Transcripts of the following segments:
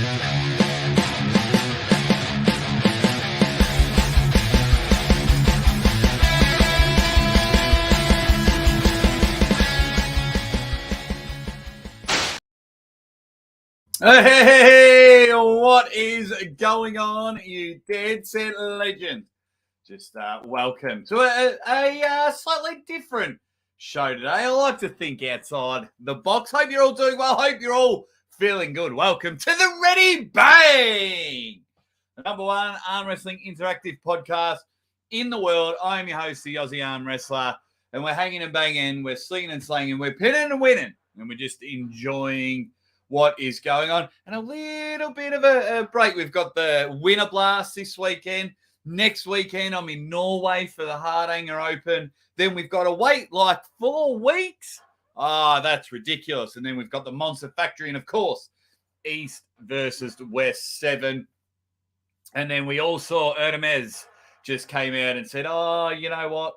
Hey, what is going on, you dead set legend? Just welcome to a slightly different show today. I like to think outside the box. Hope you're all doing well. Hope you're all feeling good. Welcome to the Ready Bang, the number one arm wrestling interactive podcast in the world. I am your host, the Aussie Arm Wrestler, and we're hanging and banging, we're slinging and slanging, we're pinning and winning, and we're just enjoying what is going on. And a little bit of a break. We've got the Winter Blast this weekend. Next weekend, I'm in Norway for the Hardanger Open. Then we've got to wait like 4 weeks. That's ridiculous. And then we've got the Monster Factory and, of course, East versus West 7. And then we all saw Erdemes just came out and said, you know what?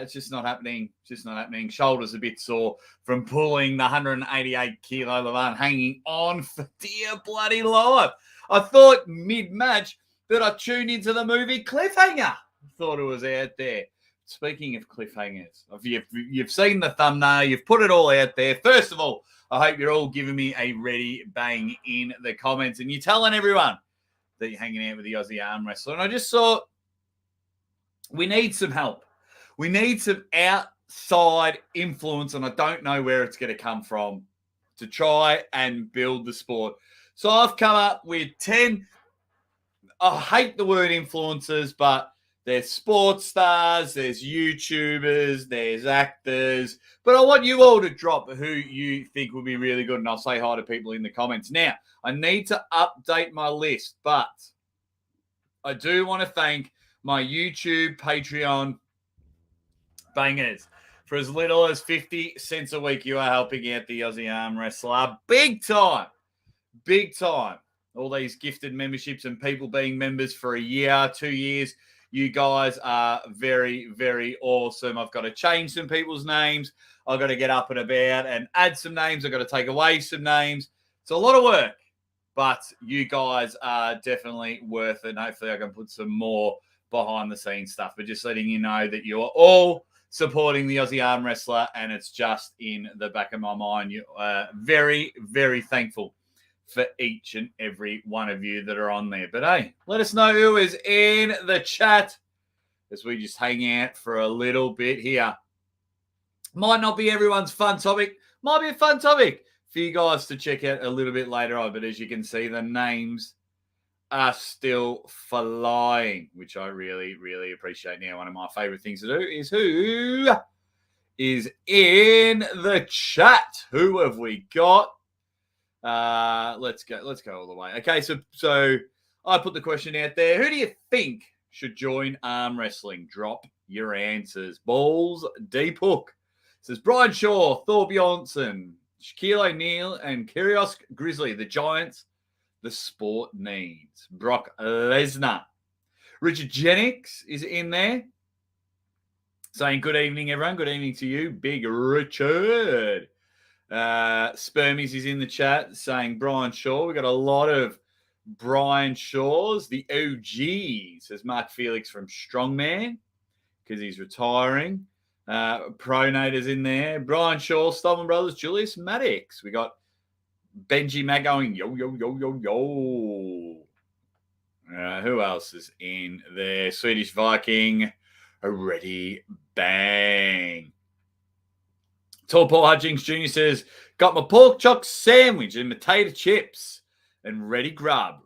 It's just not happening. It's just not happening. Shoulders a bit sore from pulling the 188-kilo Levant, hanging on for dear bloody life. I thought mid-match that I tuned into the movie Cliffhanger. I thought it was out there. Speaking of cliffhangers, you've seen the thumbnail. You've put it all out there. First of all, I hope you're all giving me a ready bang in the comments. And you're telling everyone that you're hanging out with the Aussie Arm Wrestler. And I just thought, we need some help. We need some outside influence, and I don't know where it's going to come from, to try and build the sport. So I've come up with 10, I hate the word influencers, but there's sports stars, there's YouTubers, there's actors. But I want you all to drop who you think will be really good, and I'll say hi to people in the comments. Now, I need to update my list, but I do want to thank my YouTube, Patreon bangers. For as little as 50 cents a week, you are helping out the Aussie Arm Wrestler. Big time. Big time. All these gifted memberships and people being members for a year, 2 years. You guys are very, very awesome. I've got to change some people's names. I've got to get up and about and add some names. I've got to take away some names. It's a lot of work, but you guys are definitely worth it. And hopefully I can put some more behind the scenes stuff, but just letting you know that you are all supporting the Aussie Arm Wrestler, and it's just in the back of my mind. You are very, very thankful for each and every one of you that are on there. But hey, let us know who is in the chat as we just hang out for a little bit here. Might not be everyone's fun topic, might be a fun topic for you guys to check out a little bit later on. But as you can see, the names are still flying, which I really, really appreciate. Now, one of my favorite things to do is who is in the chat. Who have we got? Let's go all the way. Okay, so I put the question out there. Who do you think should join arm wrestling? Drop your answers. Balls deep hook. It says Brian Shaw, Thor Bjornsson, Shaquille O'Neal, and Kyrgios Grizzly, the Giants. The sport needs. Brock Lesnar. Richard Jennings is in there. Saying good evening, everyone. Good evening to you, Big Richard. Spermies is in the chat saying Brian Shaw. We've got a lot of Brian Shaws. The OG, says Mark Felix from Strongman, because he's retiring. Pronator's in there. Brian Shaw, Stolman Brothers, Julius Maddox. We got Benji Matt going, yo, yo, yo, yo, yo. Who else is in there? Swedish Viking, Ready Bang. Tall Paul Hutchings Jr. says, got my pork chop sandwich and potato chips and ready grub.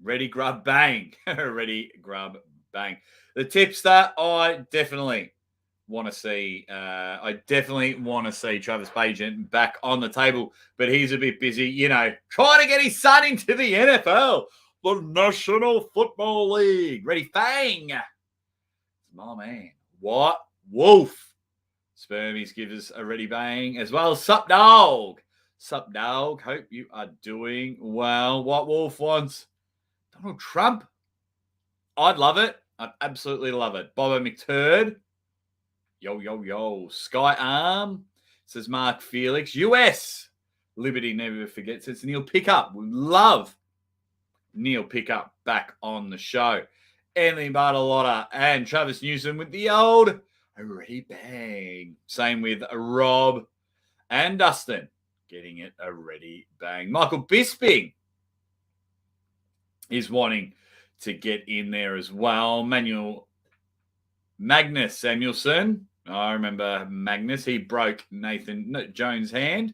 Ready grub bang. Ready grub bang. The tipster, I definitely want to see Travis Pagent back on the table, but he's a bit busy, trying to get his son into the NFL, the National Football League. Ready, bang. My man. What? Wolf. Spermies gives us a ready bang as well. Sup, dog. Sup, dog. Hope you are doing well. What Wolf wants? Donald Trump. I'd love it. I'd absolutely love it. Bobo McTurd. Yo, yo, yo. Sky Arm, says Mark Felix. US. Liberty never forgets. It's Neil Pickup. We love Neil Pickup back on the show. Anthony Bartolotta and Travis Newsom with the old Ready Bang. Same with Rob and Dustin getting it a ready bang. Michael Bisping is wanting to get in there as well. Magnus Samuelson. I remember Magnus. He broke Nathan Jones' hand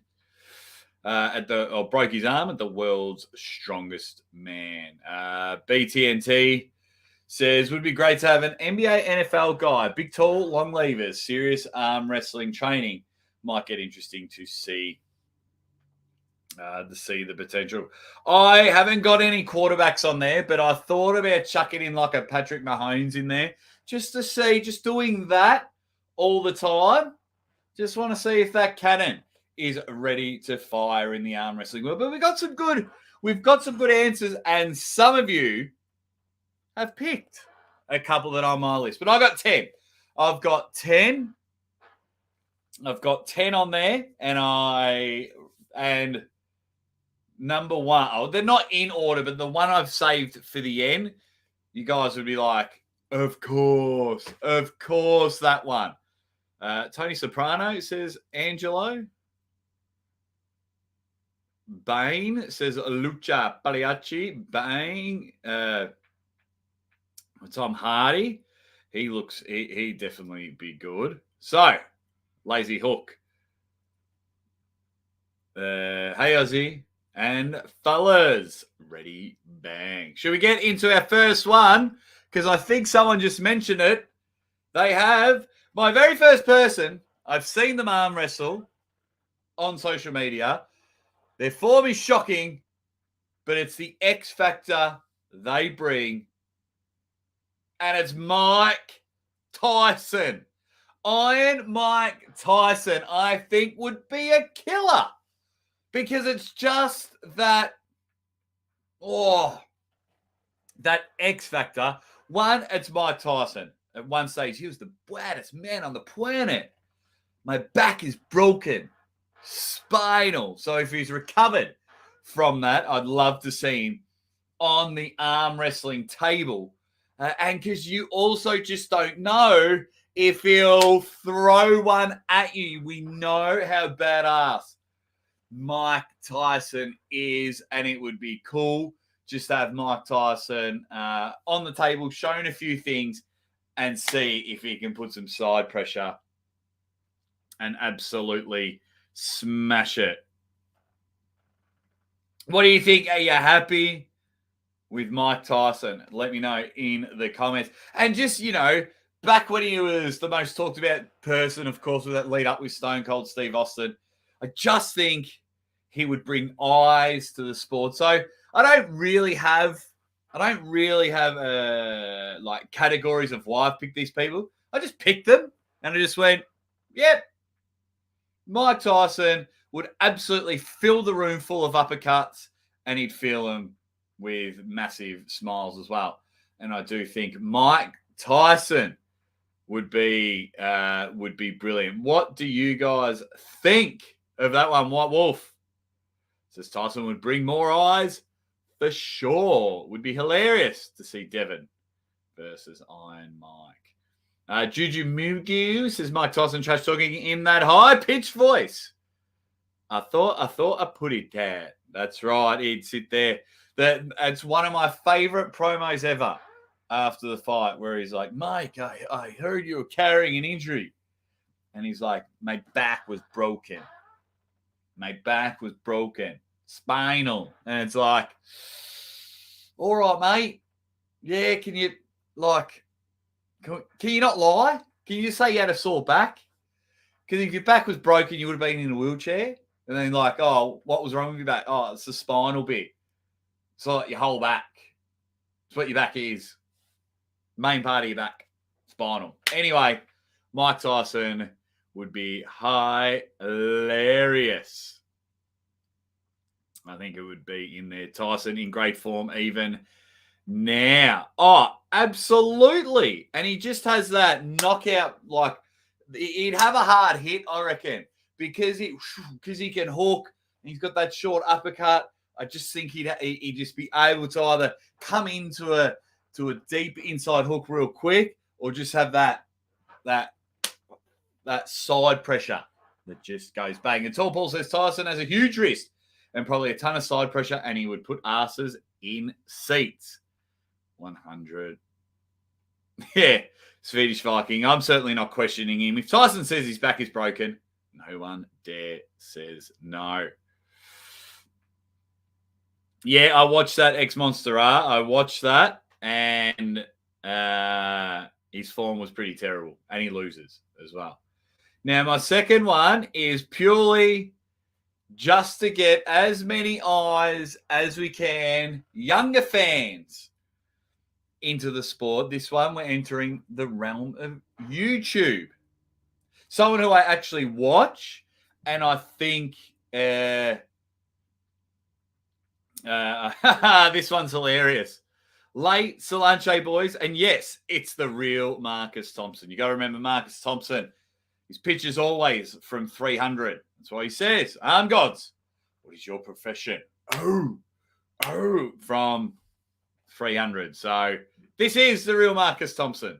broke his arm at the world's strongest man. BTNT says, would be great to have an NBA NFL guy. Big, tall, long levers, serious arm wrestling training. Might get interesting to see the potential. I haven't got any quarterbacks on there, but I thought about chucking in like a Patrick Mahomes in there just to see, just doing that all the time. Just want to see if that cannon is ready to fire in the arm wrestling world. But we've got some good answers, and some of you have picked a couple that are on my list. But I got 10. I've got 10 on there, and number one, they're not in order, but the one I've saved for the end, you guys would be like, of course, that one. Tony Soprano says Angelo. Bane says Lucha Pagliacci. Bane. Tom Hardy. He definitely be good. So, Lazy Hook. Hey Ozzy and fellas, ready bang. Should we get into our first one? Because I think someone just mentioned it. They have my very first person. I've seen them arm wrestle on social media. Their form is shocking, but it's the X factor they bring. And it's Mike Tyson. Iron Mike Tyson, I think, would be a killer. Because it's just that X factor. One, it's Mike Tyson. At one stage, he was the baddest man on the planet. My back is broken. Spinal. So if he's recovered from that, I'd love to see him on the arm wrestling table. And because you also just don't know if he'll throw one at you. We know how badass Mike Tyson is, and it would be cool just to have Mike Tyson on the table, showing a few things, and see if he can put some side pressure and absolutely smash it. What do you think? Are you happy with Mike Tyson? Let me know in the comments. And just, back when he was the most talked about person, of course, with that lead up with Stone Cold Steve Austin, I just think he would bring eyes to the sport. So I don't really have like categories of why I've picked these people. I just picked them and I just went, yep. Mike Tyson would absolutely fill the room full of uppercuts, and he'd fill them with massive smiles as well. And I do think Mike Tyson would be brilliant. What do you guys think of that one? White Wolf says Tyson would bring more eyes for sure. Would be hilarious to see Devin versus Iron Mike. Juju Mugu says Mike Tyson trash talking in that high pitched voice. I thought I put it down. That's right. He'd sit there. It's one of my favorite promos ever after the fight, where he's like, Mike, I heard you were carrying an injury. And he's like, my back was broken. Spinal. And it's like, all right, mate. Yeah, can you not lie? Can you just say you had a sore back? Because if your back was broken, you would have been in a wheelchair. And then oh, what was wrong with your back? Oh, it's the spinal bit. It's like your whole back. It's what your back is. Main part of your back. Spinal. Anyway, Mike Tyson would be hilarious. I think it would be in there. Tyson in great form even now. Oh, absolutely. And he just has that knockout, he'd have a hard hit, I reckon, because he can hook. He's got that short uppercut. I just think he'd just be able to either come into a deep inside hook real quick, or just have that side pressure that just goes bang. And Tall Paul says Tyson has a huge wrist and probably a ton of side pressure, and he would put asses in seats. 100. Yeah, Swedish Viking. I'm certainly not questioning him. If Tyson says his back is broken, no one dare says no. Yeah, I watched that X-Monster R. I watched that, and his form was pretty terrible, and he loses as well. Now, my second one is purely just to get as many eyes as we can, younger fans, into the sport. This one, we're entering the realm of YouTube. Someone who I actually watch, and I think this one's hilarious. Late Solanche boys, and yes, it's the real Marcus Thompson. You got to remember Marcus Thompson. His pitch is always from 300. That's what he says. Arm gods, what is your profession? Oh, from 300. So this is the real Marcus Thompson.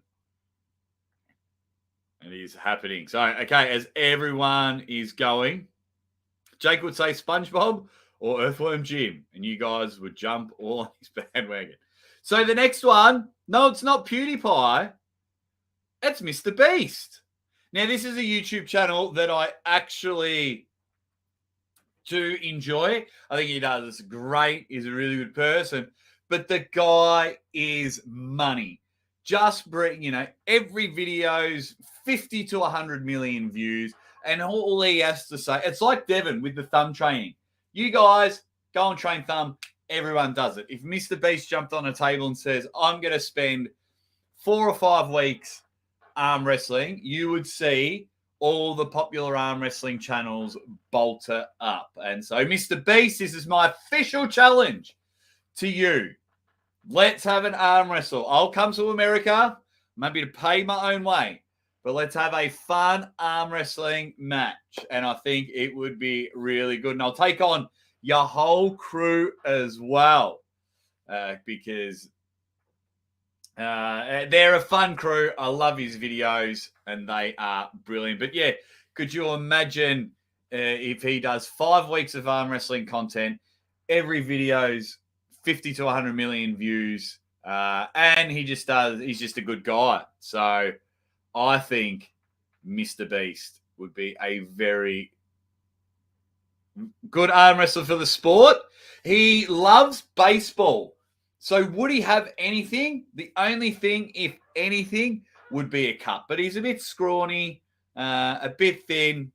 And it is happening. So, okay, as everyone is going, Jake would say SpongeBob or Earthworm Jim, and you guys would jump all on his bandwagon. So the next one, no, it's not PewDiePie. It's Mr. Beast. Now, this is a YouTube channel that I actually do enjoy. I think he does great. He's a really good person. But the guy is money. Just, every video's 50 to 100 million views. And all he has to say, it's like Devin with the thumb training. You guys go and train thumb. Everyone does it. If Mr. Beast jumped on a table and says, I'm going to spend 4 or 5 weeks arm wrestling, you would see all the popular arm wrestling channels bolter up. And so, Mr. Beast, this is my official challenge to you. Let's have an arm wrestle. I'll come to America, maybe to pay my own way, but let's have a fun arm wrestling match. And I think it would be really good. And I'll take on your whole crew as well, because they're a fun crew. I love his videos, and they are brilliant. But yeah, could you imagine if he does 5 weeks of arm wrestling content, every video's 50 to 100 million views, and he's just a good guy. So I think Mr. Beast would be a very good arm wrestler for the sport. He loves baseball. So would he have anything? The only thing, if anything, would be a cut. But he's a bit scrawny, a bit thin.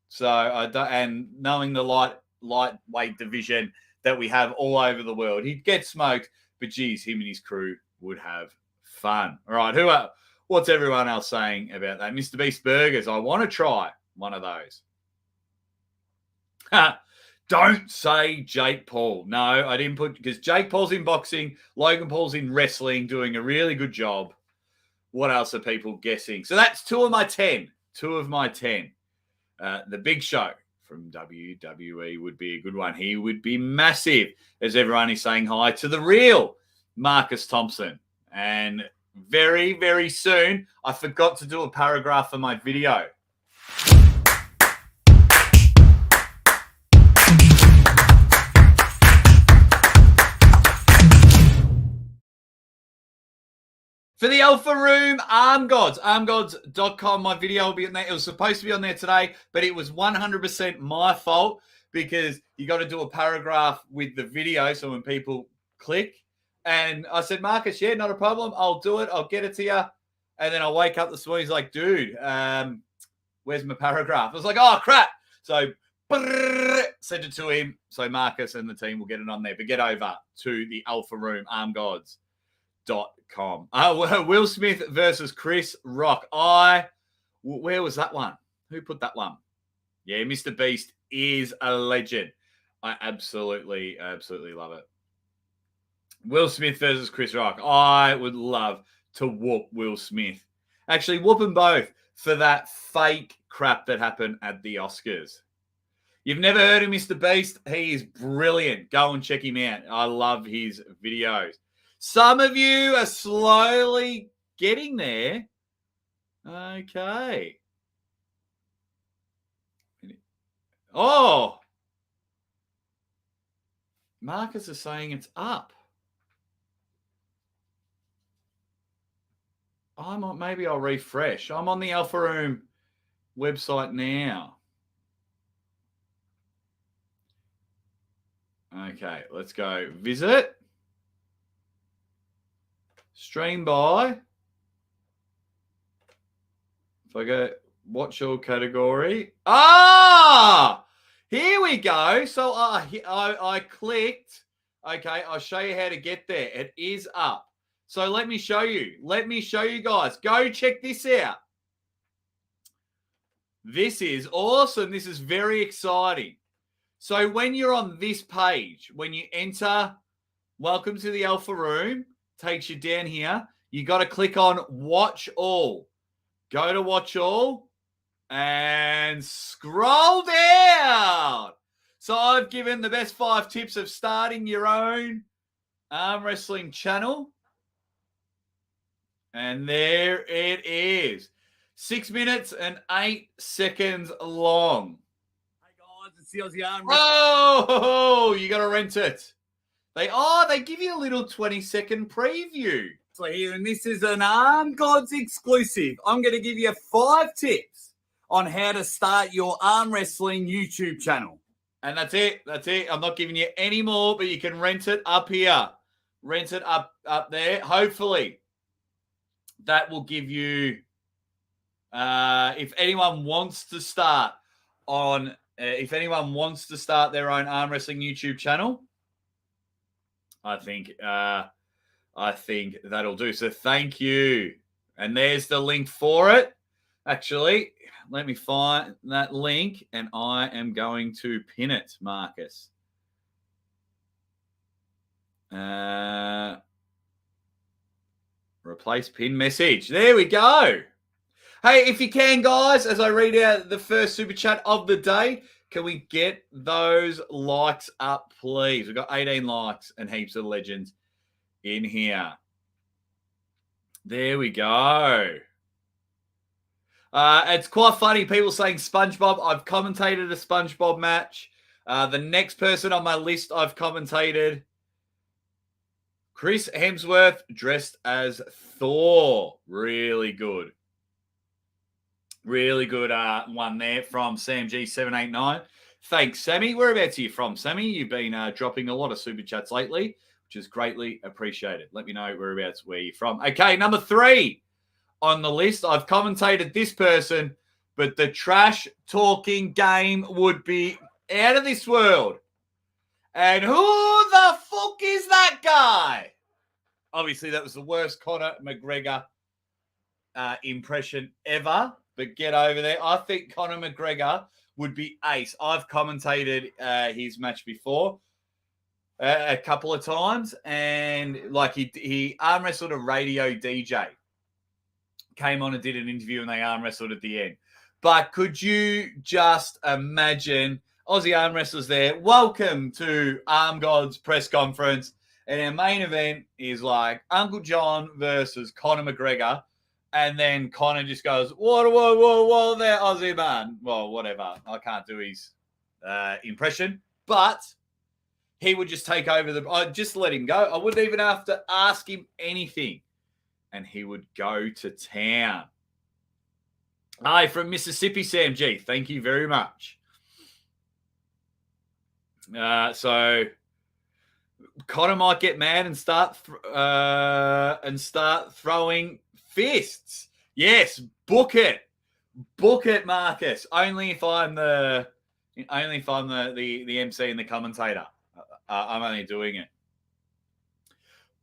So and knowing the lightweight division that we have all over the world, he'd get smoked. But geez, him and his crew would have fun. All right, what's everyone else saying about that? Mr. Beast Burgers. I want to try one of those. Don't say Jake Paul. No, I didn't put, because Jake Paul's in boxing, Logan Paul's in wrestling, doing a really good job. What else are people guessing? So that's 2 of my 10. 2 of my 10. The Big Show from WWE would be a good one. He would be massive, as everyone is saying hi to the real Marcus Thompson. And very, very soon, I forgot to do a paragraph for my video. For the Alpha Room, Arm Gods, armgods.com. My video will be on there. It was supposed to be on there today, but it was 100% my fault, because you got to do a paragraph with the video. So when people click, and I said, Marcus, yeah, not a problem. I'll do it. I'll get it to you. And then I wake up this morning. He's like, dude, where's my paragraph? I was like, oh, crap. So send it to him. So Marcus and the team will get it on there. But get over to the Alpha Room, armgods.com. Will Smith versus Chris Rock. Where was that one? Who put that one? Yeah, Mr. Beast is a legend. I absolutely love it. Will Smith versus Chris Rock. I would love to whoop Will Smith. Actually, whoop them both for that fake crap that happened at the Oscars. You've never heard of Mr. Beast? He is brilliant. Go and check him out. I love his videos. Some of you are slowly getting there. Okay. Oh. Marcus is saying it's up. Maybe I'll refresh. I'm on the Alpha Room website now. Okay, let's go visit. Stream by. If I go watch all category. Here we go. So I clicked. Okay, I'll show you how to get there. It is up. So let me show you. Let me show you guys. Go check this out. This is awesome. This is very exciting. So when you're on this page, when you enter, welcome to the Alpha Room, takes you down here. You got to click on Watch All. Go to Watch All and scroll down. So I've given the best 5 tips of starting your own arm wrestling channel. And there it is. 6 minutes and 8 seconds long. Hey guys, it's the Aussie Arm. Oh, you got to rent it. They give you a little 20-second preview. So here, and this is an Arm Gods exclusive. I'm going to give you 5 tips on how to start your arm wrestling YouTube channel. And that's it. That's it. I'm not giving you any more, but you can rent it up here. Rent it up there. Hopefully, that will give you, if anyone wants to start their own arm wrestling YouTube channel, I think that'll do. So thank you. And there's the link for it. Actually, let me find that link, and I am going to pin it, Marcus. Replace pin message. There we go. Hey, if you can, guys, as I read out the first super chat of the day, can we get those likes up, please? We've got 18 likes and heaps of legends in here. There we go. It's quite funny. People saying SpongeBob. I've commentated a SpongeBob match. The next person on my list I've commentated, Chris Hemsworth dressed as Thor. Really good. Really good one there from Sam G789. Thanks, Sammy. Whereabouts are you from, Sammy? You've been dropping a lot of super chats lately, which is greatly appreciated. Let me know whereabouts where you're from. Okay, number 3 on the list. I've commentated this person, but the trash talking game would be out of this world. And who the fuck is that guy? Obviously, that was the worst Conor McGregor impression ever. But get over there. I think Conor McGregor would be ace. I've commentated his match before a couple of times. And like he arm wrestled a radio DJ. Came on and did an interview, and they arm wrestled at the end. But could you just imagine Aussie arm wrestlers there? Welcome to Arm Gods press conference. And our main event is like Uncle John versus Conor McGregor. And then Conor just goes, whoa there, Aussie man. Well, whatever. I can't do his impression. But he would just take over I'd just let him go. I wouldn't even have to ask him anything. And he would go to town. Hi, from Mississippi, Sam G. Thank you very much. So Conor might get mad and start throwing fists. Yes, book it, Marcus. Only if I'm the MC and the commentator. I'm only doing it.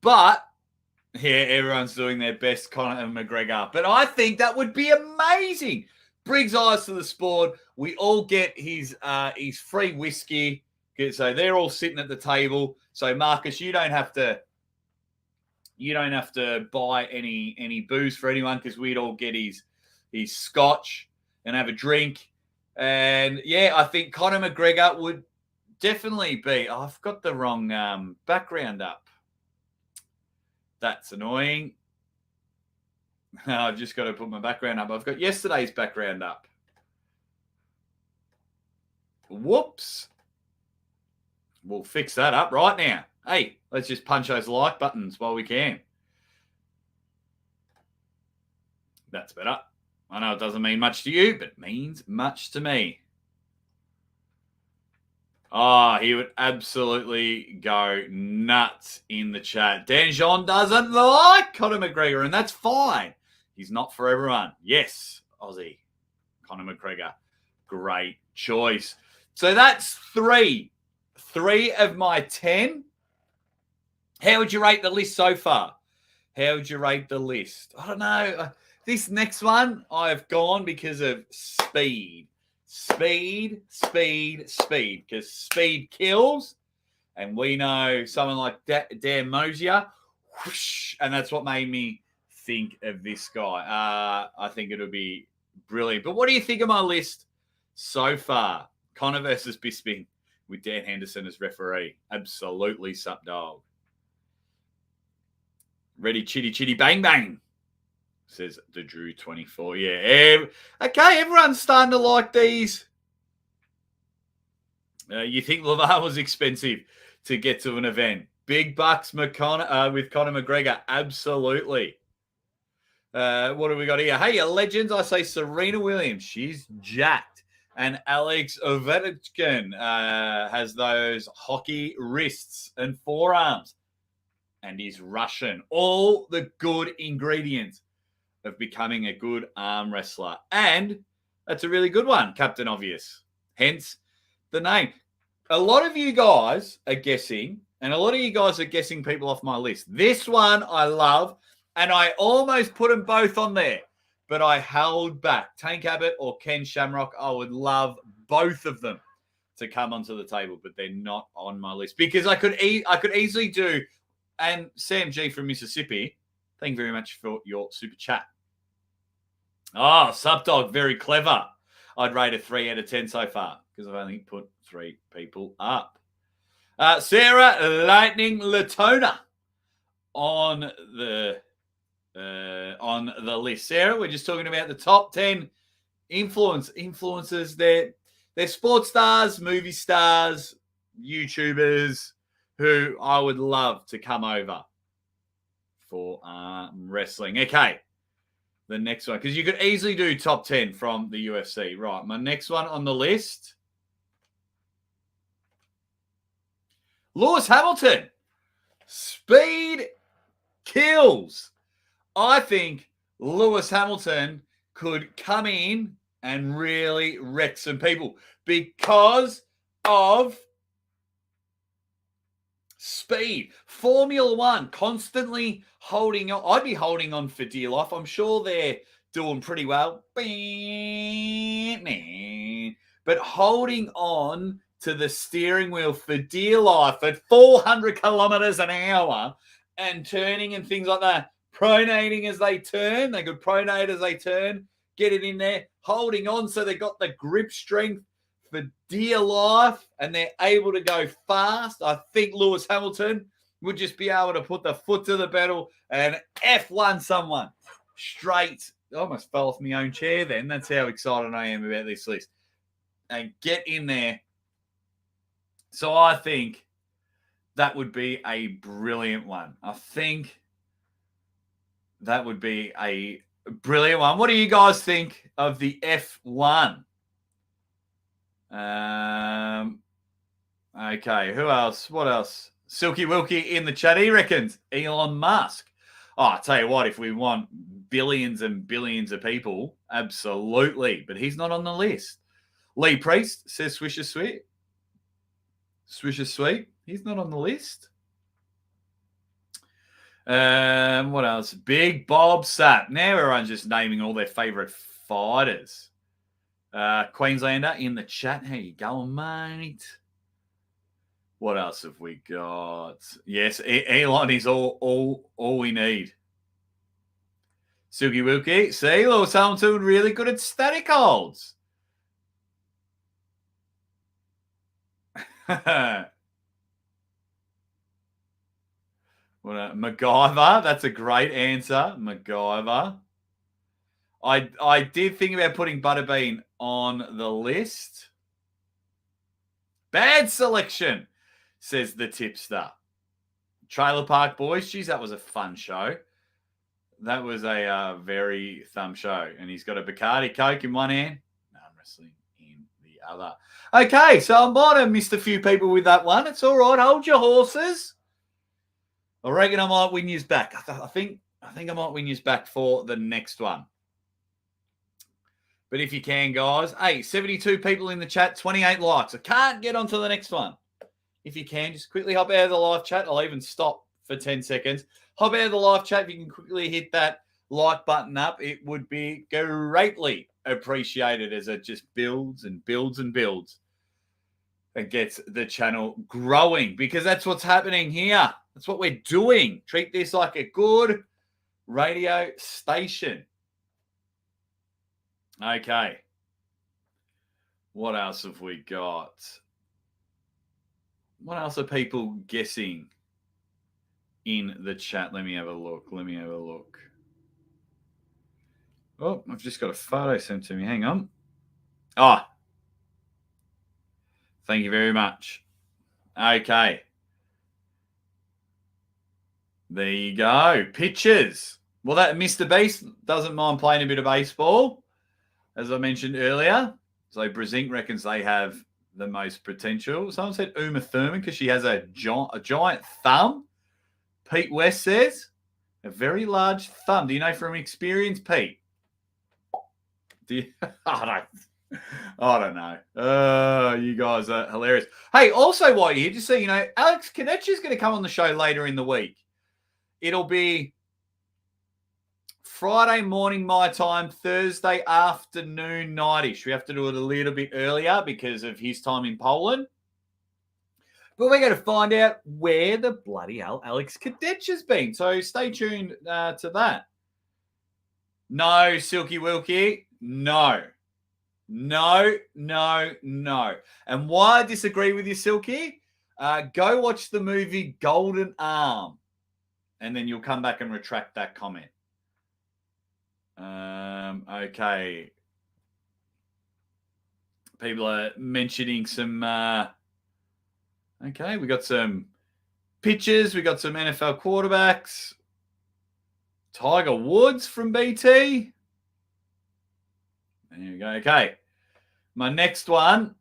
But yeah, everyone's doing their best Conor McGregor. But I think that would be amazing. Brings eyes to the sport. We all get his free whiskey. So they're all sitting at the table. So Marcus, you don't have to buy any booze for anyone, because we'd all get his scotch and have a drink. And yeah, I think Conor McGregor would definitely be. Oh, I've got the wrong background up. That's annoying. I've just got to put my background up. I've got yesterday's background up. Whoops. We'll fix that up right now. Hey, let's just punch those like buttons while we can. That's better. I know it doesn't mean much to you, but it means much to me. Oh, he would absolutely go nuts in the chat. Dan Jean doesn't like Conor McGregor, and that's fine. He's not for everyone. Yes, Aussie. Conor McGregor. Great choice. So that's three. 3 of my 10. How would you rate the list so far? How would you rate the list? I don't know. This next one, I've gone because of speed. Speed. Because speed kills. And we know someone like Dan Mosier. Whoosh, and that's what made me think of this guy. I think it'll be brilliant. But what do you think of my list so far? Conor versus Bisping with Dan Henderson as referee. Absolutely sup dog. Ready, chitty, bang, bang, says the Drew 24. Yeah. Okay, everyone's starting to like these. You think LeVar was expensive to get to an event? Big bucks with Conor McGregor. Absolutely. What do we got here? Hey, legends. I say Serena Williams. She's jacked. And Alex Ovechkin has those hockey wrists and forearms. And he's Russian. All the good ingredients of becoming a good arm wrestler. And that's a really good one, Captain Obvious. Hence the name. A lot of you guys are guessing, and a lot of you guys are guessing people off my list. This one I love, and I almost put them both on there, but I held back. Tank Abbott or Ken Shamrock, I would love both of them to come onto the table, but they're not on my list because I could easily do. And Sam G from Mississippi, thank you very much for your super chat. Oh, Subdog, very clever. I'd rate a 3 out of 10 so far because I've only put 3 people up. Sarah Lightning Latona on the list. Sarah, we're just talking about the top 10 influencers. They're sports stars, movie stars, YouTubers who I would love to come over for wrestling. Okay, the next one, because you could easily do top 10 from the UFC. Right, my next one on the list, Lewis Hamilton. Speed kills. I think Lewis Hamilton could come in and really wreck some people because of speed. Formula One, constantly holding on. I'd be holding on for dear life. I'm sure they're doing pretty well. But holding on to the steering wheel for dear life at 400 kilometers an hour and turning and things like that. Pronating as they turn. They could pronate as they turn. Get it in there. Holding on so they got the grip strength for dear life and they're able to go fast. I think Lewis Hamilton would just be able to put the foot to the pedal and F1 someone straight. I almost fell off my own chair then. That's how excited I am about this list. And get in there. So I think that would be a brilliant one. I think that would be a brilliant one. What do you guys think of the F1? Okay, who else? What else? Silky Wilkie in the chat. He reckons Elon Musk. Oh, I tell you what, if we want billions and billions of people, absolutely. But he's not on the list. Lee Priest says Swisher Sweet. Swisher Sweet. He's not on the list. What else? Big Bob Sapp. Now everyone's just naming all their favorite fighters. Queenslander in the chat. How you going, mate? What else have we got? Yes, Elon is all we need. Silky Wilkie. See, Lewis Hamilton really good at static holds. MacGyver. That's a great answer. MacGyver. I did think about putting Butterbean on the list. Bad selection, says the tipster. Trailer Park Boys. Geez, that was a fun show. That was a very thumb show. And he's got a Bacardi Coke in one hand, arm wrestling in the other. Okay, so I might have missed a few people with that one. It's all right. Hold your horses. I reckon I might win yours back. I think I might win yours back for the next one. But if you can, guys, hey, 72 people in the chat, 28 likes. I can't get on to the next one. If you can, just quickly hop out of the live chat. I'll even stop for 10 seconds. Hop out of the live chat. If you can quickly hit that like button up, it would be greatly appreciated as it just builds and builds and builds and gets the channel growing, because that's what's happening here. That's what we're doing. Treat this like a good radio station. Okay. What else have we got? What else are people guessing in the chat? Let me have a look. Oh, I've just got a photo sent to me. Hang on. Oh, thank you very much. Okay. There you go. Pitches. Well, that Mr. Beast doesn't mind playing a bit of baseball, as I mentioned earlier. So Brezink reckons they have the most potential. Someone said Uma Thurman because she has a giant thumb. Pete West says a very large thumb. Do you know from experience, Pete? Do you? I don't know. You guys are hilarious. Hey, also while you're here, just so you know, Alex Kadetch is going to come on the show later in the week. It'll be Friday morning my time, Thursday afternoon nightish. We have to do it a little bit earlier because of his time in Poland. But we're going to find out where the bloody hell Alex Kadetch has been. So stay tuned to that. No, Silky Wilkie. No. And why I disagree with you, Silky, go watch the movie Golden Arm, and then you'll come back and retract that comment. Okay. People are mentioning some... okay, we got some pitchers. We got some NFL quarterbacks. Tiger Woods from BT. There you go. Okay. My next one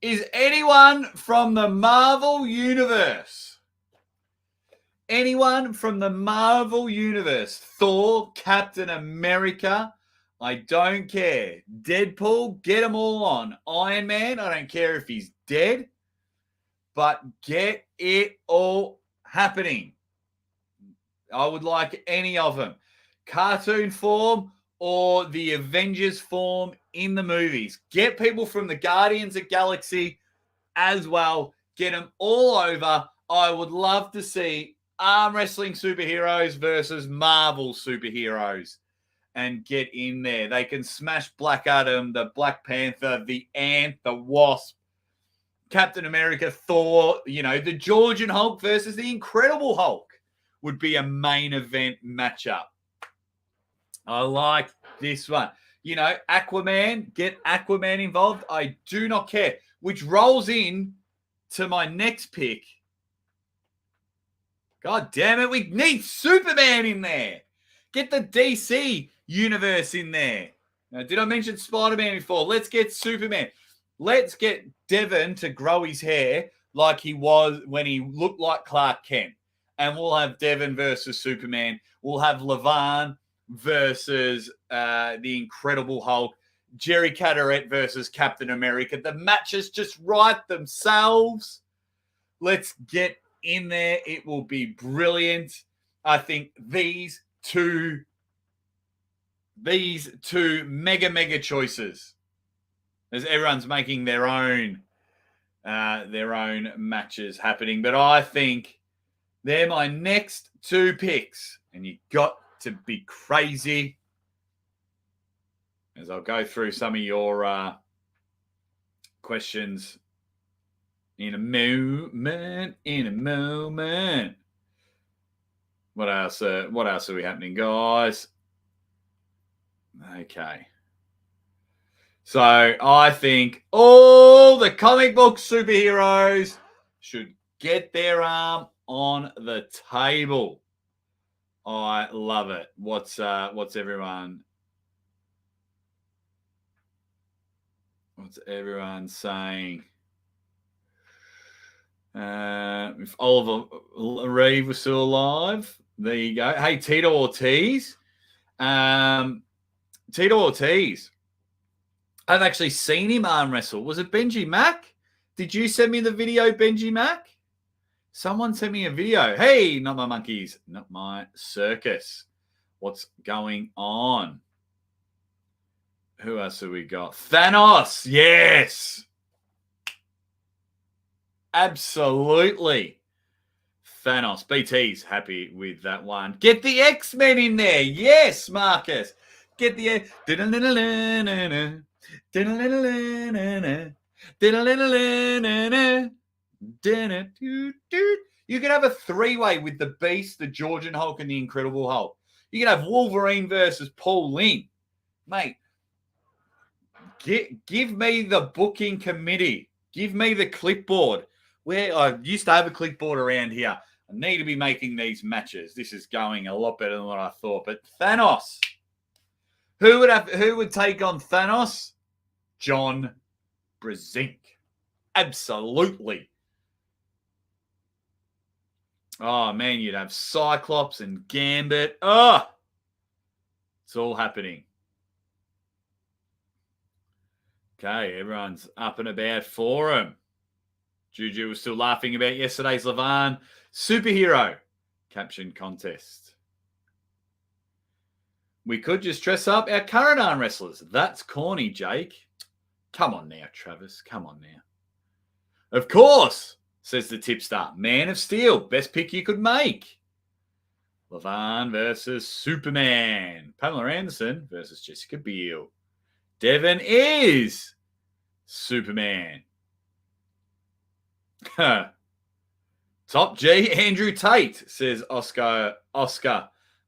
is anyone from the Marvel Universe. Anyone from the Marvel Universe. Thor, Captain America. I don't care. Deadpool, get them all on. Iron Man, I don't care if he's dead. But get it all happening. I would like any of them. Cartoon form or the Avengers form in the movies. Get people from the Guardians of Galaxy as well. Get them all over. I would love to see arm wrestling superheroes versus Marvel superheroes and get in there. They can smash Black Adam, the Black Panther, the Ant, the Wasp, Captain America, Thor, the Georgian Hulk versus the Incredible Hulk would be a main event matchup. I like this one. Aquaman, get Aquaman involved. I do not care. Which rolls in to my next pick. God damn it, we need Superman in there. Get the DC universe in there. Now, did I mention Spider-Man before? Let's get Superman. Let's get Devin to grow his hair like he was when he looked like Clark Kent. And we'll have Devin versus Superman. We'll have LeVan versus the Incredible Hulk. Jerry Caderet versus Captain America. The matches just write themselves. Let's get in there. It will be brilliant. I think these two mega choices, as everyone's making their own matches happening. But I think they're my next two picks, and you got to be crazy as I'll go through some of your questions in a moment. What else are we happening, guys? Okay. So I think all the comic book superheroes should get their arm on the table. I love it. What's everyone saying? If Oliver Reeve was still alive, there you go. Hey, Tito Ortiz. I've actually seen him arm wrestle. Was it Benji Mack? Did you send me the video, Benji Mack? Someone sent me a video. Hey, not my monkeys, not my circus. What's going on? Who else have we got? Thanos. Yes. Absolutely. Thanos. BT's happy with that one. Get the X-Men in there. Yes, Marcus. Get the... You can have a three-way with the Beast, the Georgian Hulk, and the Incredible Hulk. You can have Wolverine versus Paul Lynn. Mate, give me the booking committee. Give me the clipboard. Where I used to have a clipboard around here. I need to be making these matches. This is going a lot better than what I thought. But Thanos. Who would take on Thanos? John Brezink. Absolutely. Oh, man, you'd have Cyclops and Gambit. Oh, it's all happening. Okay, everyone's up and about for him. Juju was still laughing about yesterday's Levan superhero caption contest. We could just dress up our current arm wrestlers. That's corny, Jake. Come on now, Travis. Come on now. Of course, says the tipster. Man of Steel, best pick you could make. Levan versus Superman. Pamela Anderson versus Jessica Biel. Devin is Superman. Top G, Andrew Tate, says Oscar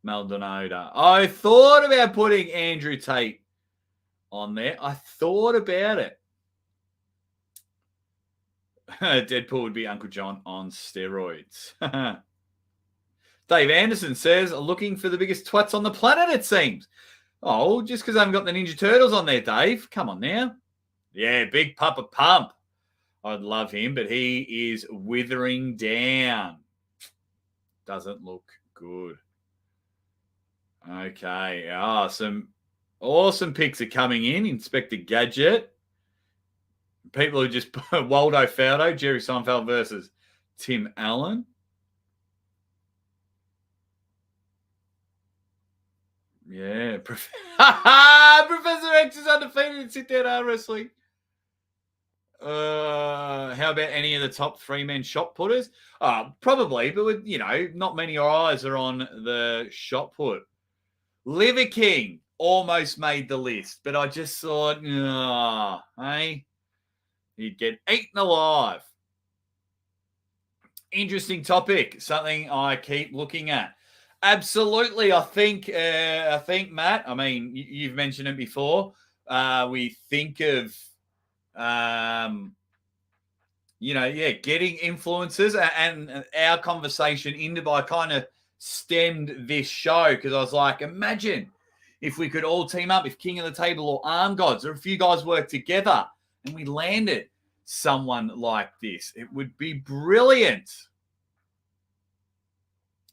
Maldonado. I thought about putting Andrew Tate on there. I thought about it. Deadpool would be Uncle John on steroids. Dave Anderson says, looking for the biggest twats on the planet, it seems. Oh, just because I haven't got the Ninja Turtles on there, Dave. Come on now. Yeah, Big Papa Pump. I'd love him, but he is withering down. Doesn't look good. Okay. Some awesome picks are coming in. Inspector Gadget. People who just Waldo Faudo, Jerry Seinfeld versus Tim Allen. Yeah. Professor X is undefeated in sit-down arm wrestling. How about any of the top three-man shot putters? Probably, but with, not many eyes are on the shot put. Liver King almost made the list, but I just thought, hey, he'd get eaten alive. Interesting topic, something I keep looking at. Absolutely, I think, Matt. I mean, you've mentioned it before. We think of, getting influencers, and our conversation ended by kind of stemmed this show because I was like, imagine if we could all team up, if King of the Table or Arm Gods or a few guys work together and we landed someone like this. It would be brilliant.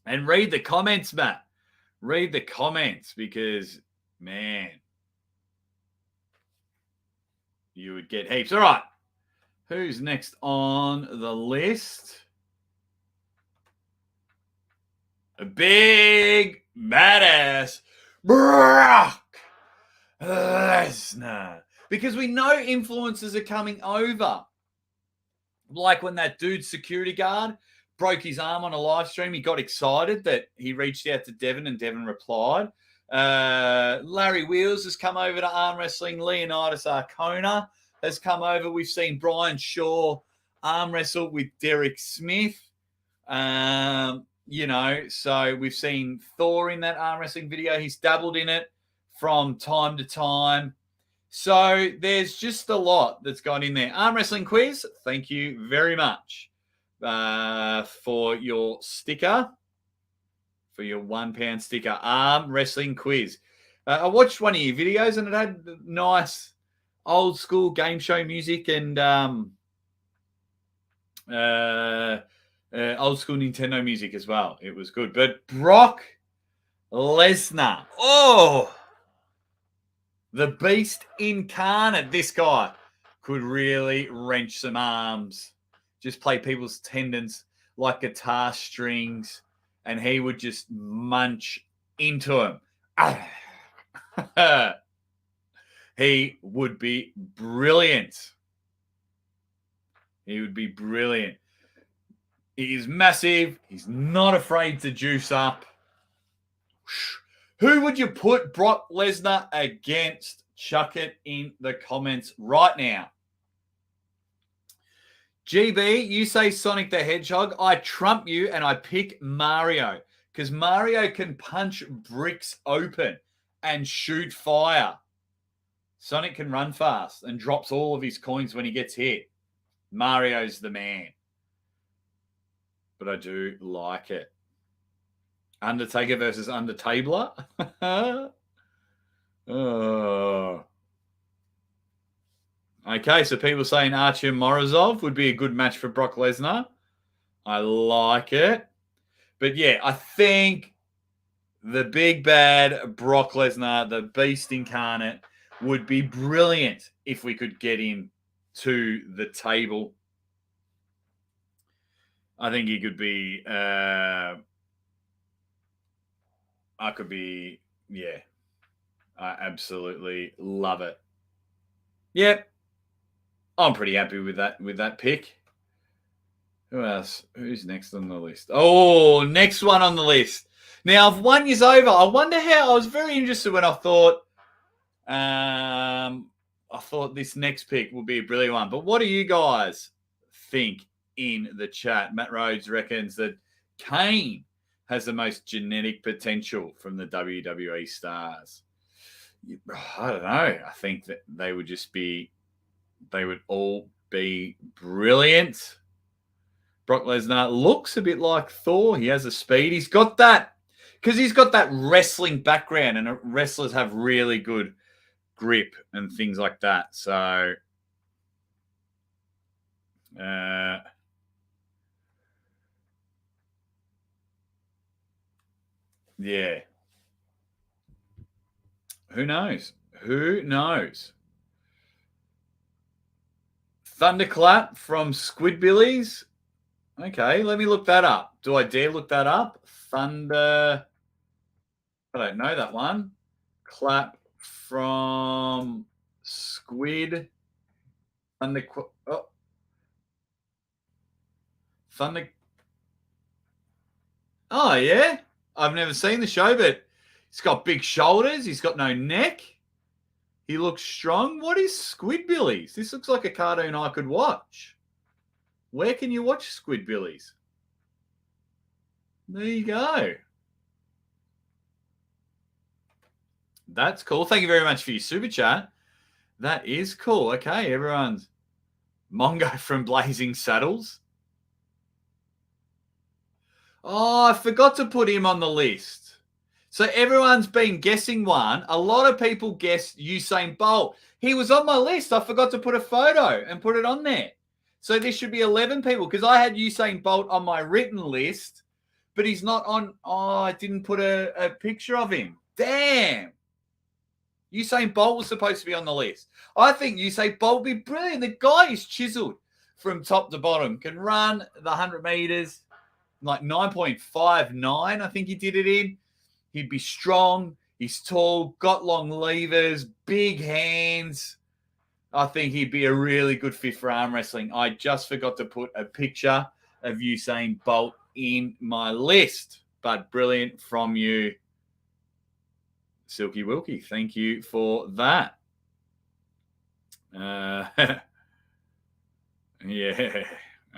And read the comments, Matt. Read the comments because, man, you would get heaps. All right. Who's next on the list? A big badass Brock Lesnar. Because we know influencers are coming over. Like when that dude security guard broke his arm on a live stream, he got excited that he reached out to Devin and Devin replied. Larry Wheels has come over to arm wrestling. Leonidas Arcona has come over. We've seen Brian Shaw arm wrestle with Derek Smith. So we've seen Thor in that arm wrestling video. He's dabbled in it from time to time. So there's just a lot that's gone in there. Arm wrestling quiz, thank you very much for your sticker, for your £1 sticker. Arm wrestling quiz. I watched one of your videos and it had nice old school game show music and old school Nintendo music as well. It was good. But Brock Lesnar. Oh, the beast incarnate. This guy could really wrench some arms. Just play people's tendons like guitar strings. And he would just munch into them. He would be brilliant. He would be brilliant. He is massive. He's not afraid to juice up. Who would you put Brock Lesnar against? Chuck it in the comments right now. GB, you say Sonic the Hedgehog. I trump you and I pick Mario because Mario can punch bricks open and shoot fire. Sonic can run fast and drops all of his coins when he gets hit. Mario's the man. But I do like it. Undertaker versus Undertabler. Oh. Okay, so people saying Archie Morozov would be a good match for Brock Lesnar. I like it. But yeah, I think the big bad Brock Lesnar, the beast incarnate, would be brilliant if we could get him to the table. I think he could be, I absolutely love it. Yep. I'm pretty happy with that pick. Who else? Who's next on the list? Oh, next one on the list. Now, if 1 year's over, I wonder how. I was very interested when I thought this next pick would be a brilliant one. But what do you guys think in the chat? Matt Rhodes reckons that Kane has the most genetic potential from the WWE stars. I don't know. I think that they would all be brilliant. Brock Lesnar looks a bit like Thor. He has a speed. He's got that because he's got that wrestling background, and wrestlers have really good grip and things like that. So, yeah. Who knows? Who knows? Thunderclap from Squidbillies. Okay, let me look that up. Do I dare look that up? Thunder. I don't know that one. Clap from Squid. Thunder. Oh. Thunder. Oh, yeah. I've never seen the show, but he's got big shoulders. He's got no neck. He looks strong. What is Squidbillies? This looks like a cartoon I could watch. Where can you watch Squidbillies? There you go. That's cool. Thank you very much for your super chat. That is cool. Okay, everyone's Mongo from Blazing Saddles. Oh, I forgot to put him on the list. So everyone's been guessing one. A lot of people guessed Usain Bolt. He was on my list. I forgot to put a photo and put it on there. So there should be 11 people because I had Usain Bolt on my written list, but he's not on. Oh, I didn't put a picture of him. Damn. Usain Bolt was supposed to be on the list. I think Usain Bolt would be brilliant. The guy is chiseled from top to bottom. Can run the 100 meters, like 9.59, I think he did it in. He'd be strong. He's tall, got long levers, big hands. I think he'd be a really good fit for arm wrestling. I just forgot to put a picture of Usain Bolt in my list, but brilliant from you. Silky Wilkie, thank you for that. Yeah.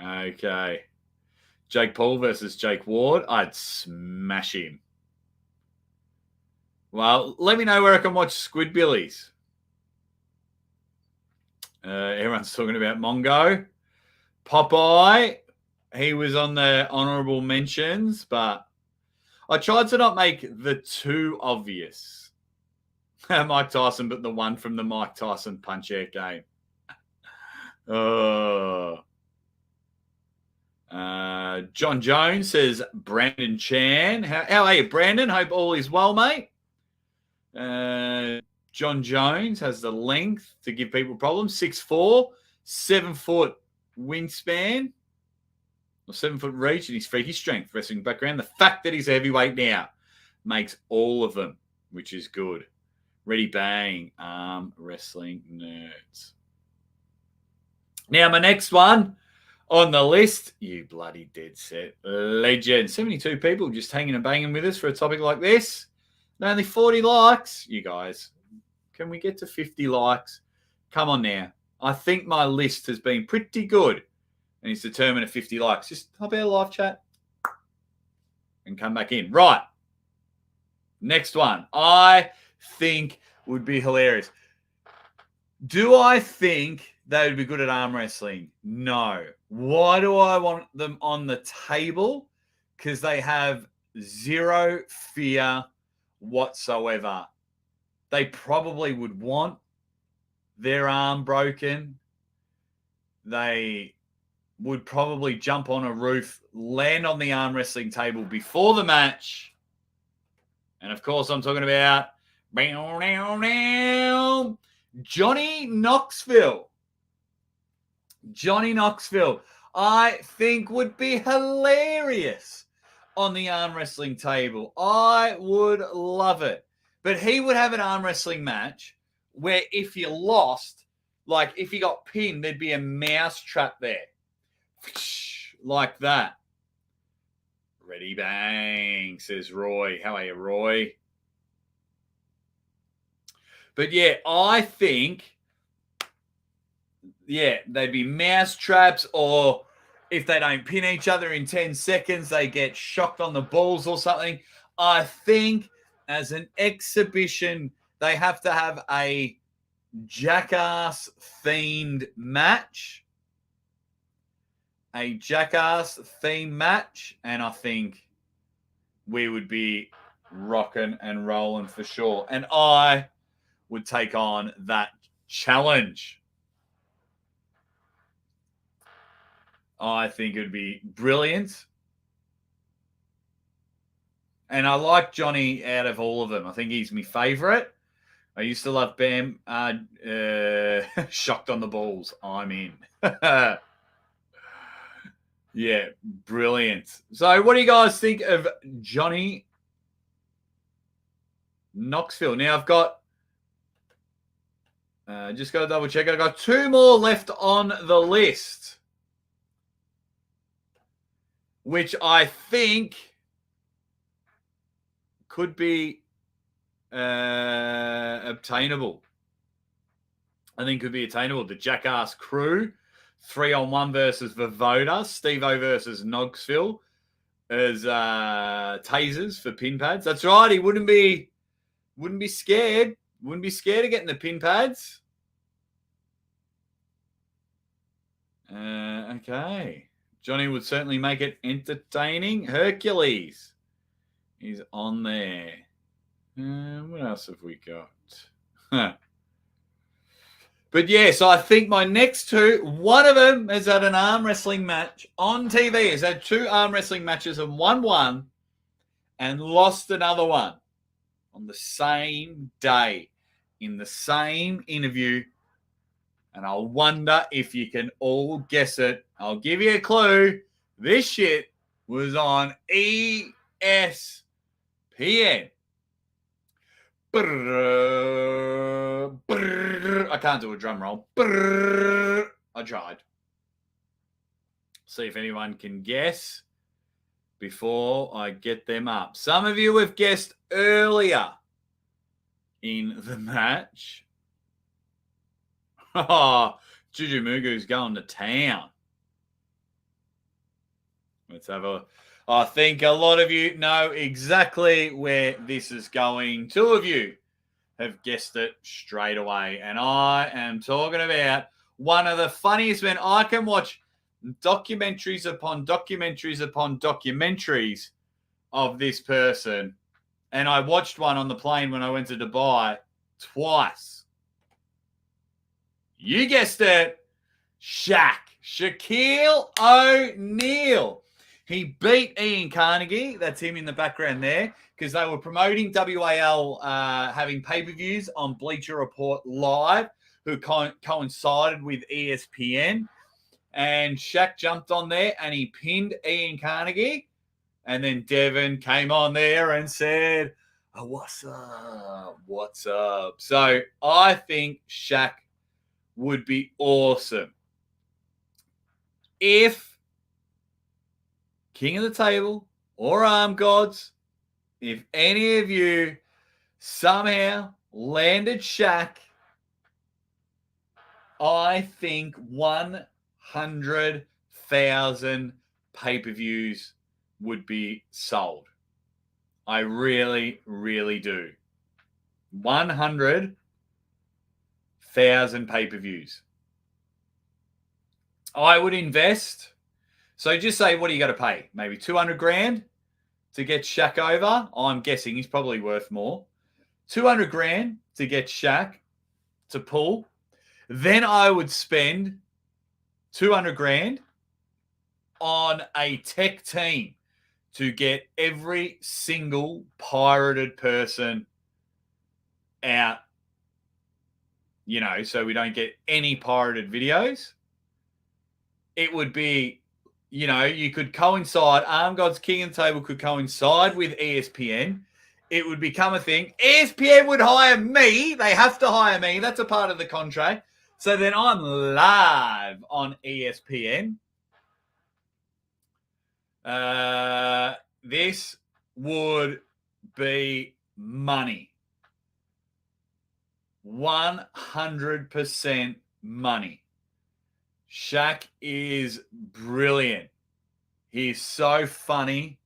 Okay. Jake Paul versus Jake Ward. I'd smash him. Well, let me know where I can watch Squidbillies. Everyone's talking about Mongo. Popeye, he was on the honorable mentions, but I tried to not make the too obvious Mike Tyson, but the one from the Mike Tyson Punch-Out game. John Jones says Brandon Chan. How are you, Brandon? Hope all is well, mate. John Jones has the length to give people problems. 6'4", 7 foot wingspan, or 7 foot reach, and his freaky strength, wrestling background. The fact that he's a heavyweight now makes all of them, which is good. Ready, bang, arm wrestling nerds. Now, my next one on the list, you bloody dead set legend. 72 people just hanging and banging with us for a topic like this. And only 40 likes. You guys, can we get to 50 likes? Come on now. I think my list has been pretty good. And it's determined at 50 likes. Just hop out of live chat and come back in. Right. Next one. I think would be hilarious. Do I think they would be good at arm wrestling? No. Why do I want them on the table? Because they have zero fear whatsoever. They probably would want their arm broken. They would probably jump on a roof, land on the arm wrestling table before the match. And of course, I'm talking about Johnny Knoxville. Johnny Knoxville, I think, would be hilarious on the arm wrestling table. I would love it. But he would have an arm wrestling match where if you lost, like if you got pinned, there'd be a mouse trap there. Like that. Ready, bang, says Roy. How are you, Roy? But yeah, I think, they'd be mouse traps, or if they don't pin each other in 10 seconds, they get shocked on the balls or something. I think as an exhibition, they have to have a Jackass-themed match. A Jackass-themed match, and I think we would be rocking and rolling for sure. And I would take on that challenge. I think it would be brilliant. And I like Johnny out of all of them. I think he's my favourite. I used to love Bam. Shocked on the balls. I'm in. Yeah, brilliant. So what do you guys think of Johnny Knoxville? Now I've got, just got to double check. I've got 2 more left on the list, which I think could be obtainable. I think could be attainable. The Jackass Crew, 3-on-1 versus Vivoda. Steve-O versus Knoxville as tasers for pin pads. That's right. He wouldn't be scared. Wouldn't be scared of getting the pin pads. Okay. Johnny would certainly make it entertaining. Hercules. He's on there. What else have we got? But yeah, so I think my next 2, one of them has had an arm wrestling match on TV. Has had 2 arm wrestling matches and won one and lost another one on the same day in the same interview. And I wonder if you can all guess it. I'll give you a clue. This shit was on ESPN. I can't do a drum roll. I tried. See if anyone can guess before I get them up. Some of you have guessed earlier. in the match. Oh, Juju Mugu's going to town. Let's have a... I think a lot of you know exactly where this is going. Two of you have guessed it straight away. And I am talking about one of the funniest men. I can watch documentaries upon documentaries upon documentaries of this person. And I watched one on the plane when I went to Dubai twice. You guessed it. Shaquille O'Neal. He beat Ian Carnegie. That's him in the background there, because they were promoting WAL having pay-per-views on Bleacher Report Live, who coincided with ESPN. And Shaq jumped on there and he pinned Ian Carnegie. And then Devin came on there and said, oh, what's up? What's up? So I think Shaq would be awesome if King of the Table or Arm Gods, if any of you somehow landed Shaq, I think 100,000 pay-per-views would be sold. I really, really do. 100,000 pay-per-views. I would invest. So just say, what do you got to pay? Maybe 200 grand to get Shaq over. I'm guessing he's probably worth more. 200 grand to get Shaq to pull. Then I would spend 200 grand on a tech team to get every single pirated person out, you know, so we don't get any pirated videos. It would be, you know, you could coincide, Arm Gods King of the Table could coincide with ESPN. It would become a thing. ESPN would hire me. They have to hire me. That's a part of the contract. So then I'm live on ESPN. This would be money. 100% money. Shaq is brilliant. He's so funny.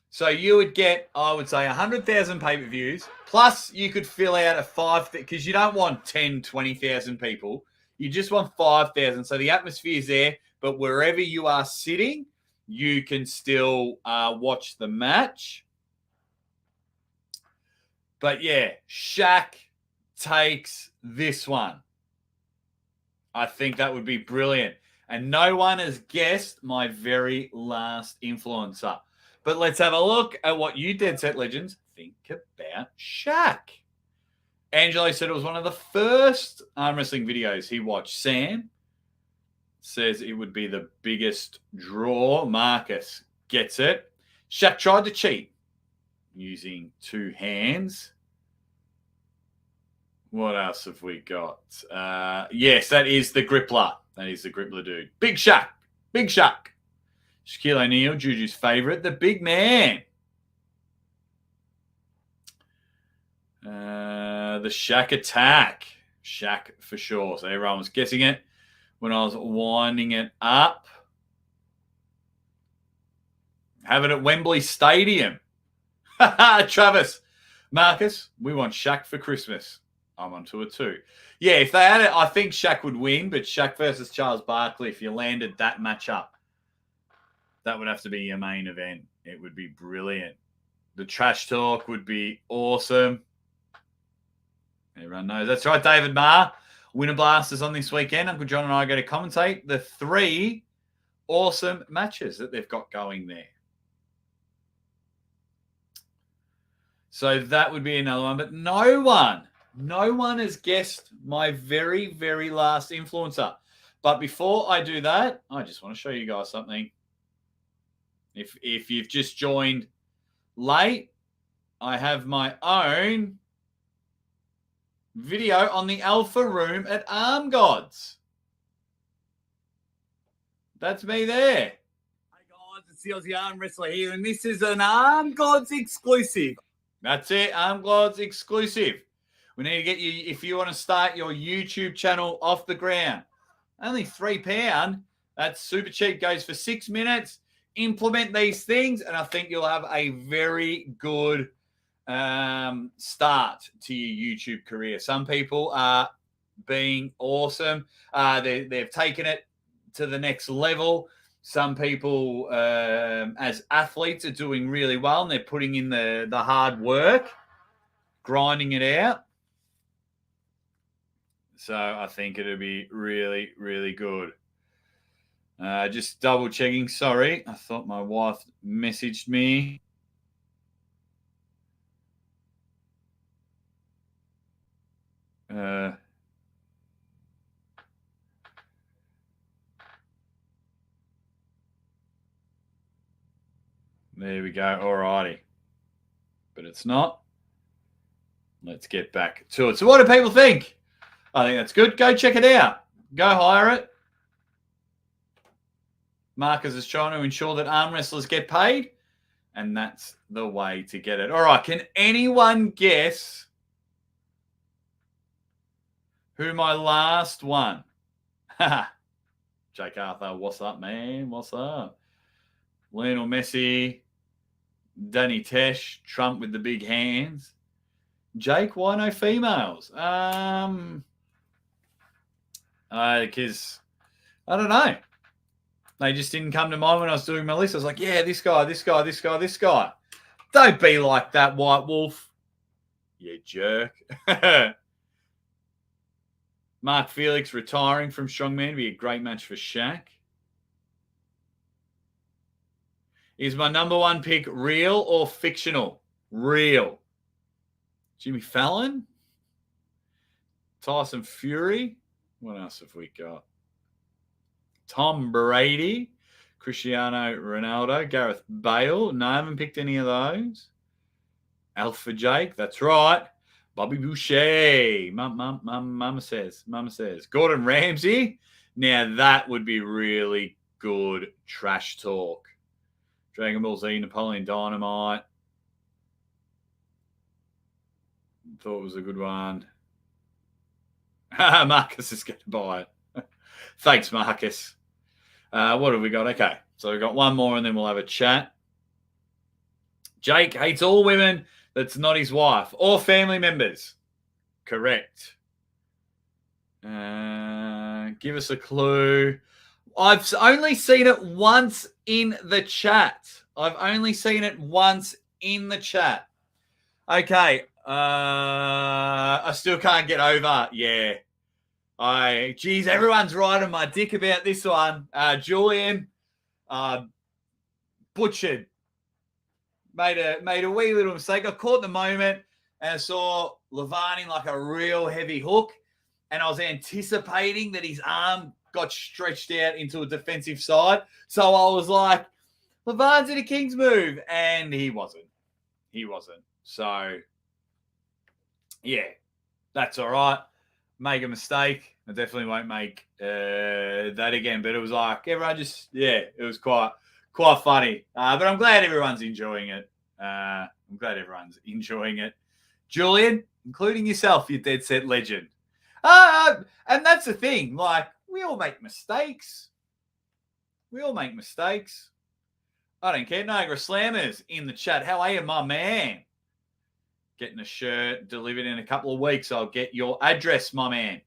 So you would get, I would say, 100,000 pay-per-views, plus you could fill out a 5,000, because you don't want 10, 20,000 people. You just want 5,000. So the atmosphere is there, but wherever you are sitting, you can still watch the match. But yeah, Shaq takes this one. I think that would be brilliant. And no one has guessed my very last influencer. But let's have a look at what you Dead Set Legends think about Shaq. Angelo said it was one of the first arm wrestling videos he watched. Sam says it would be the biggest draw. Marcus gets it. Shaq tried to cheat using two hands. What else have we got? Yes, that is the Grippler. That is the Grippler dude. Big Shaq. Big Shaq. Shaquille O'Neal, Juju's favorite. The big man. The Shaq attack. Shaq for sure. So everyone was guessing it when I was winding it up. Have it at Wembley Stadium. Travis. Marcus, we want Shaq for Christmas. I'm onto it too. Yeah, if they had it, I think Shaq would win, but Shaq versus Charles Barkley, if you landed that matchup, that would have to be your main event. It would be brilliant. The trash talk would be awesome. Everyone knows. That's right, David Marr. Winter Blasters on this weekend. Uncle John and I are going to commentate the 3 awesome matches that they've got going there. So that would be another one, but no one has guessed my very, very last influencer. But before I do that, I just want to show you guys something. If you've just joined late, I have my own video on the Alpha Room at Arm Gods. That's me there. Hey guys, it's the Aussie Arm Wrestler here, and this is an Arm Gods exclusive. That's it. Armglods exclusive. We need to get you, if you want to start your YouTube channel off the ground. Only £3. That's super cheap. Goes for 6 minutes. Implement these things, and I think you'll have a very good start to your YouTube career. Some people are being awesome. They've taken it to the next level. Some people, as athletes, are doing really well, and they're putting in the hard work, grinding it out. So I think it'll be really, really good. Just double checking. Sorry, I thought my wife messaged me. There we go. All righty. But it's not. Let's get back to it. So what do people think? I think that's good. Go check it out. Go hire it. Marcus is trying to ensure that arm wrestlers get paid, and that's the way to get it. All right. Can anyone guess who my last one? Jake Arthur, what's up, man? What's up? Lionel Messi, Danny Tesh, Trump with the big hands. Jake, why no females? Because I don't know. They just didn't come to mind when I was doing my list. I was like, yeah, this guy, this guy, this guy, this guy. Don't be like that, White Wolf. You jerk. Mark Felix retiring from Strongman would be a great match for Shaq. Is my number one pick real or fictional? Real. Jimmy Fallon? Tyson Fury? What else have we got? Tom Brady? Cristiano Ronaldo? Gareth Bale? No, I haven't picked any of those. Alpha Jake? That's right. Bobby Boucher. Mama says. Gordon Ramsay? Now that would be really good trash talk. Dragon Ball Z, Napoleon Dynamite. Thought it was a good one. Marcus is going to buy it. Thanks, Marcus. What have we got? Okay, so we've got one more and then we'll have a chat. Jake hates all women that's not his wife or family members. Correct. Give us a clue. I've only seen it once in the chat. Okay. I still can't get over. Yeah. Geez, everyone's riding my dick about this one. Julian, butchered. Made a wee little mistake. I caught the moment and I saw Levani like a real heavy hook, and I was anticipating that his arm got stretched out into a defensive side. So I was like, Levan's in a King's move, and he wasn't. So, yeah, that's all right. Make a mistake. I definitely won't make that again. But it was like everyone just, yeah, it was quite funny. But I'm glad everyone's enjoying it. Julian, including yourself, you dead set legend. And that's the thing. Like, we all make mistakes. I don't care. Niagara Slammers in the chat. How are you, my man? Getting a shirt delivered in a couple of weeks. I'll get your address, my man.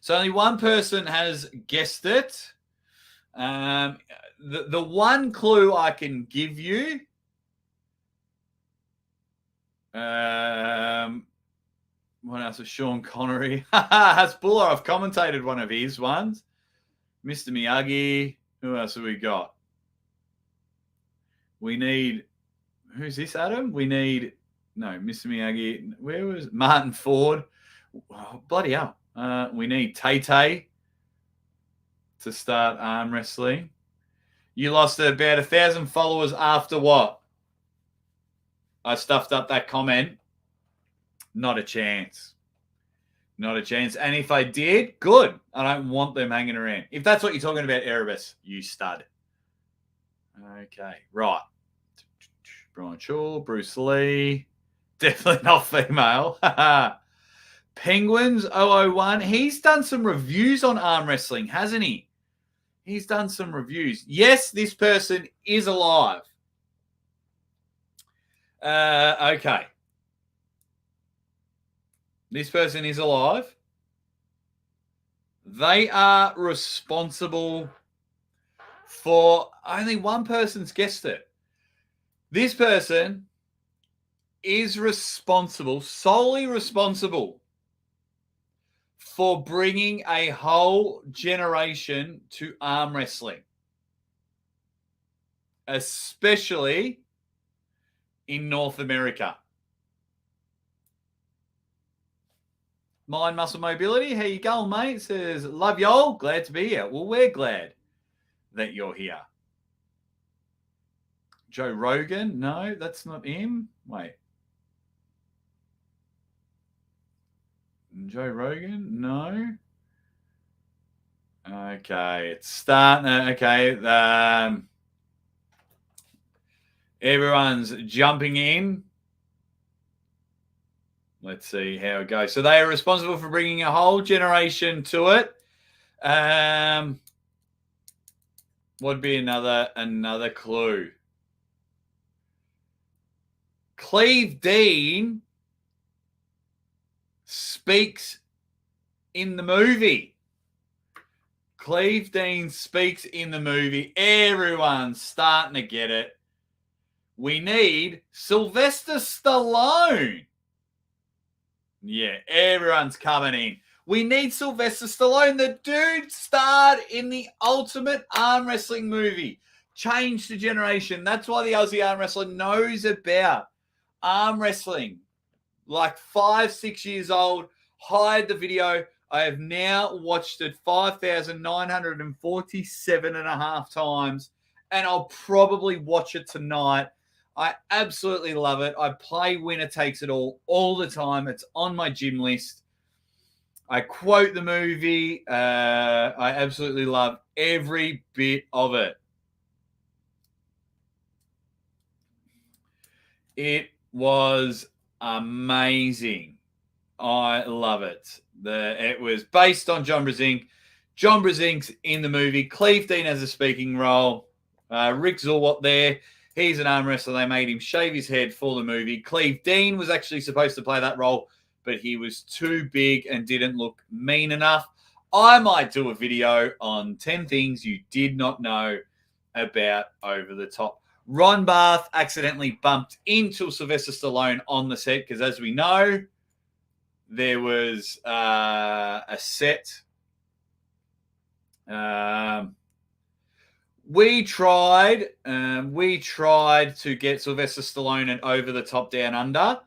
So only one person has guessed it. The one clue I can give you. What else is Sean Connery? Hasbulla, I've commentated one of his ones. Mr. Miyagi. Who else have we got? We need, who's this, Adam? Mr. Miyagi. Where was Martin Ford? Oh, bloody hell. We need Tay-Tay to start arm wrestling. You lost about 1,000 followers after what? I stuffed up that comment. Not a chance. And if I did, good. I don't want them hanging around. If that's what you're talking about, Erebus, you stud. Okay, right. Brian Shaw, Bruce Lee. Definitely not female. Penguins 001. He's done some reviews on arm wrestling, hasn't he? He's done some reviews. Yes, this person is alive. Okay. This person is alive. They are responsible for only one person's guessed it. This person is solely responsible for bringing a whole generation to arm wrestling, especially in North America. Mind Muscle Mobility, how you going, mate? Says, love y'all, glad to be here. Well, we're glad that you're here. Joe Rogan, no, that's not him. Wait. Joe Rogan, no. Okay, it's starting. Okay, everyone's jumping in. Let's see how it goes. So they are responsible for bringing a whole generation to it. Would be another clue. Cleve Dean speaks in the movie. Cleve Dean speaks in the movie. Everyone's starting to get it. We need Sylvester Stallone. Yeah, everyone's coming in. We need Sylvester Stallone. The dude starred in the Ultimate Arm Wrestling movie. Changed the generation. That's why the Aussie Arm Wrestler knows about arm wrestling. Like 5-6 years old. Hired the video. I have now watched it 5,947.5 times. And I'll probably watch it tonight. I absolutely love it. I play Winner Takes It all the time. It's on my gym list. I quote the movie. I absolutely love every bit of it. It was amazing. I love it. It was based on John Brzezinski. John Brzezinski's in the movie. Cleve Dean has a speaking role. Rick Zolwat there. He's an arm wrestler. They made him shave his head for the movie. Cleve Dean was actually supposed to play that role, but he was too big and didn't look mean enough. I might do a video on 10 things you did not know about Over the Top. Ron Barth accidentally bumped into Sylvester Stallone on the set because, as we know, there was a set. We tried to get Sylvester Stallone and Over the Top Down Under.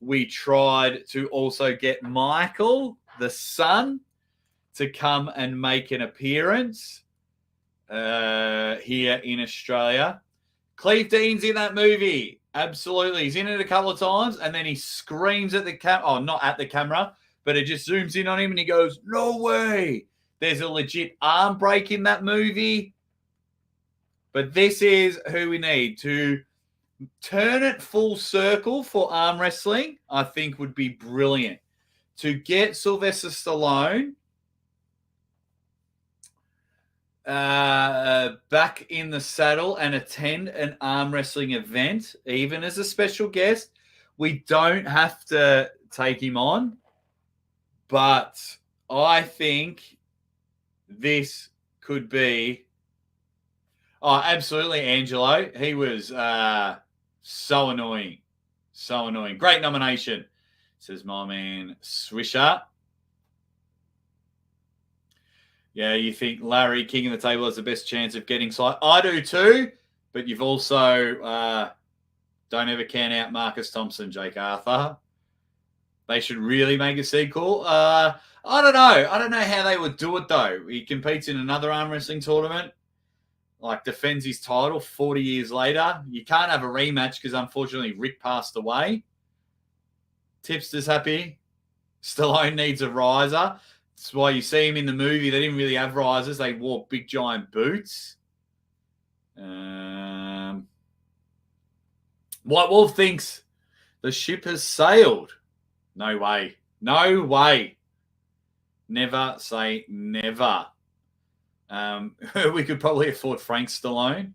We tried to also get Michael, the son, to come and make an appearance here in Australia. Cleve Dean's in that movie. Absolutely. He's in it a couple of times, and then he screams at the camera. Oh, not at the camera, but it just zooms in on him, and he goes, no way. There's a legit arm break in that movie. But this is who we need to turn it full circle for arm wrestling. I think would be brilliant to get Sylvester Stallone back in the saddle and attend an arm wrestling event, even as a special guest. We don't have to take him on, but I think this could be. Oh, absolutely, Angelo. He was so annoying. So annoying. Great nomination, says my man Swisher. Yeah, you think Larry, king of the table, has the best chance of getting side? I do too, but you've also don't ever count out Marcus Thompson, Jake Arthur. They should really make a sequel. I don't know. I don't know how they would do it, though. He competes in another arm wrestling tournament. Like, defends his title 40 years later. You can't have a rematch because, unfortunately, Rick passed away. Tipster's happy. Stallone needs a riser. That's why you see him in the movie. They didn't really have risers. They wore big, giant boots. White Wolf thinks the ship has sailed. No way. No way. Never say never. We could probably afford Frank Stallone.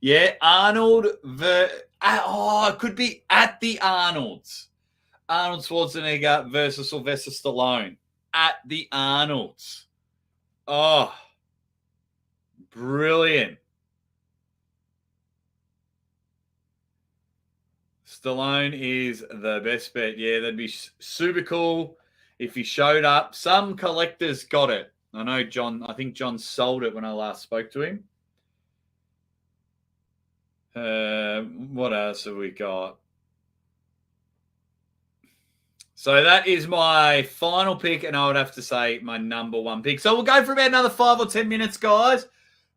Yeah, Arnold. It could be at the Arnolds. Arnold Schwarzenegger versus Sylvester Stallone at the Arnolds. Oh, brilliant. Stallone is the best bet. Yeah, that'd be super cool if he showed up. Some collectors got it. I know John, I think John sold it when I last spoke to him. What else have we got? So that is my final pick, and I would have to say my number one pick. So we'll go for about another 5 or 10 minutes, guys.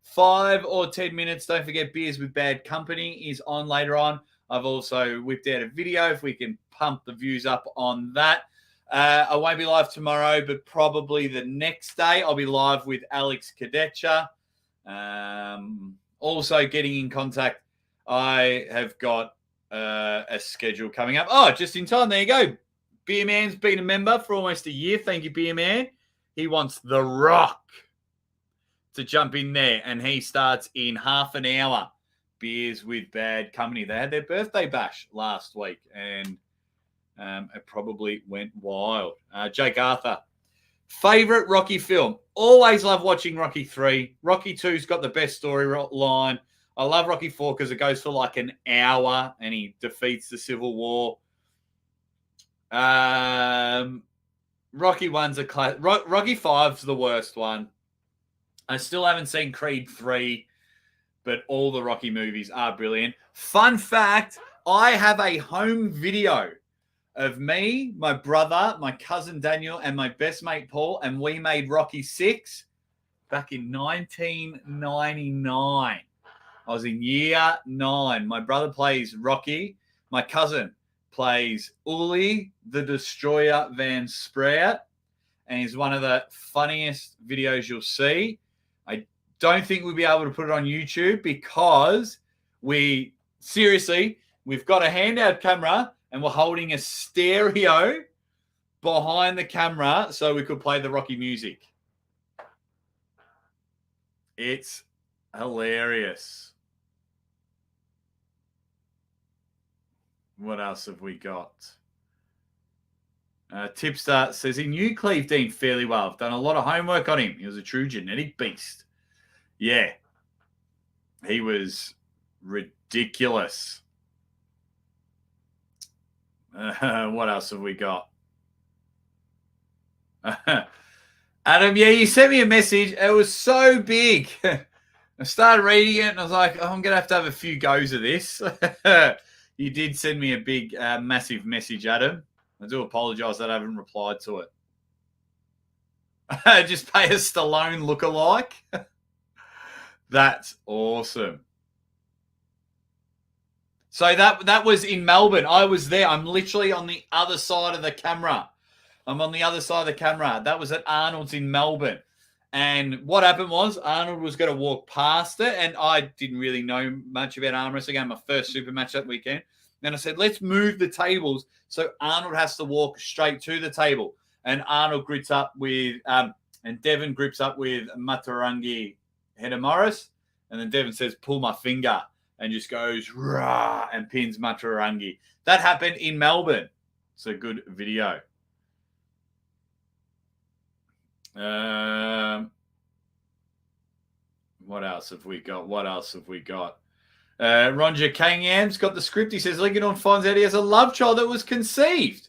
5 or 10 minutes. Don't forget, Beers with Bad Company is on later on. I've also whipped out a video if we can pump the views up on that. I won't be live tomorrow, but probably the next day I'll be live with Alex Kadecha. Also getting in contact. I have got a schedule coming up. Oh, just in time. There you go. Beer Man's been a member for almost a year. Thank you, Beer Man. He wants The Rock to jump in there, and he starts in half an hour. Beers with Bad Company. They had their birthday bash last week, and it probably went wild. Jake Arthur. Favorite Rocky film? Always love watching Rocky 3. Rocky 2's got the best storyline. I love Rocky 4 because it goes for like an hour, and he defeats the Civil War. Rocky 1's a class. Rocky 5's the worst one. I still haven't seen Creed 3, but all the Rocky movies are brilliant. Fun fact, I have a home video of me, my brother, my cousin Daniel, and my best mate Paul, and we made Rocky 6 back in 1999. I was in year 9. My brother plays Rocky. My cousin plays Uli the Destroyer Van Sprout, and he's one of the funniest videos you'll see. I don't think we'll be able to put it on YouTube because we've got a handheld camera and we're holding a stereo behind the camera so we could play the Rocky music. It's hilarious. What else have we got? Tipster says he knew Cleve Dean fairly well. I've done a lot of homework on him. He was a true genetic beast. Yeah. He was ridiculous. What else have we got? Adam, yeah, you sent me a message. It was so big. I started reading it and I was like, oh, I'm going to have a few goes of this. You did send me a big, massive message, Adam. I do apologize that I haven't replied to it. Just pay a Stallone lookalike. That's awesome. So that was in Melbourne. I was there. I'm literally on the other side of the camera. That was at Arnold's in Melbourne. And what happened was Arnold was going to walk past it, and I didn't really know much about arm wrestling. I had my first super match that weekend. And I said, let's move the tables so Arnold has to walk straight to the table. And Arnold grips up with, and Devon grips up with Matarangi Hedamorris. And then Devon says, pull my finger, and just goes, rah, and pins Matarangi. That happened in Melbourne. It's a good video. What else have we got? Roger Kangyam's got the script. He says Lincoln finds out he has a love child that was conceived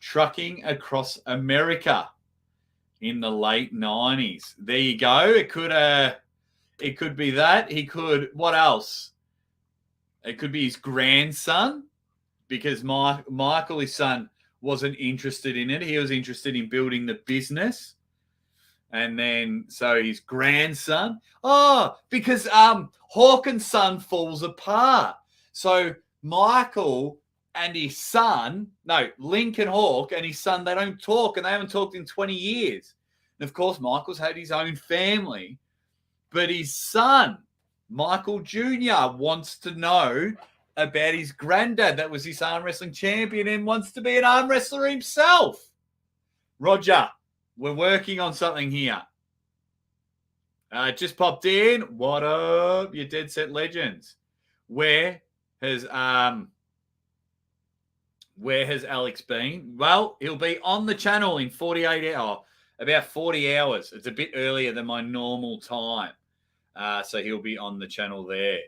trucking across America in the late 90s. There you go. It could be that. What else? It could be his grandson, because Michael, his son, wasn't interested in it. He was interested in building the business. And then, so his grandson. Oh, because Hawkins' son falls apart. So Michael and his son, Lincoln Hawk and his son, they don't talk, and they haven't talked in 20 years. And of course, Michael's had his own family, but his son, Michael Jr., wants to know about his granddad that was his arm wrestling champion and wants to be an arm wrestler himself. Roger, we're working on something here. Just popped in. What up, you Dead Set Legends? Where has Alex been? Well, he'll be on the channel in 48 hours, about 40 hours. It's a bit earlier than my normal time. So he'll be on the channel there.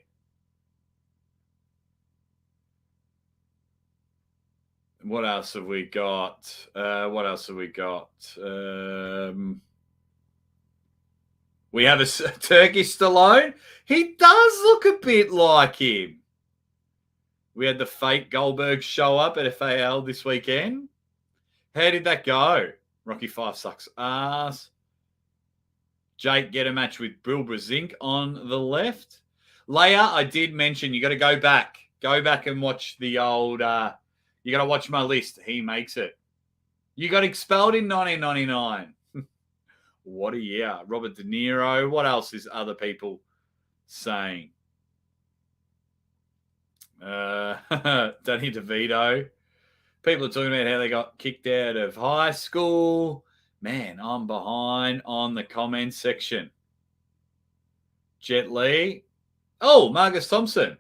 What else have we got? We have a Turkish Stallone. He does look a bit like him. We had the fake Goldberg show up at FAL this weekend. How did that go? Rocky 5 sucks ass. Jake get a match with Bill Brezink on the left. Leia, I did mention you got to go back. Go back and watch the old... you got to watch my list. He makes it. You got expelled in 1999. What a year. Robert De Niro. What else is other people saying? Danny DeVito. People are talking about how they got kicked out of high school. Man, I'm behind on the comments section. Jet Li. Oh, Marcus Thompson.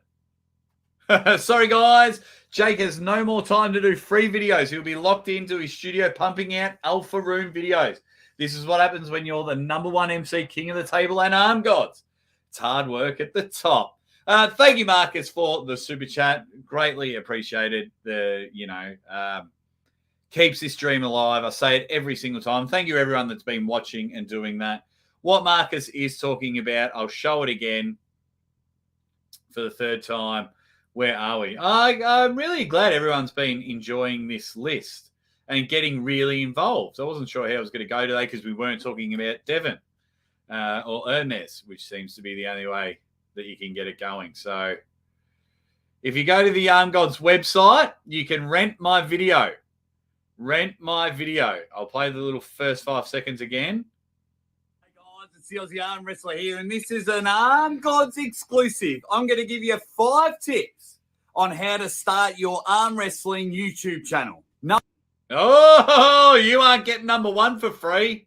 Sorry, guys. Jake has no more time to do free videos. He'll be locked into his studio pumping out Alpha Room videos. This is what happens when you're the #1 MC, king of the table, and arm gods. It's hard work at the top. Thank you, Marcus, for the super chat. Greatly appreciated. Keeps this dream alive. I say it every single time. Thank you, everyone that's been watching and doing that. What Marcus is talking about, I'll show it again for the third time. Where are we? I'm really glad everyone's been enjoying this list and getting really involved. I wasn't sure how I was going to go today because we weren't talking about Devon or Ernest, which seems to be the only way that you can get it going. So if you go to the Arm Gods website, you can rent my video. Rent my video. I'll play the little first 5 seconds again. Hey guys, it's the Aussie Arm Wrestler here, and this is an Arm Gods exclusive. I'm going to give you 5 tips on how to start your arm wrestling YouTube channel. Oh, you aren't getting #1 for free.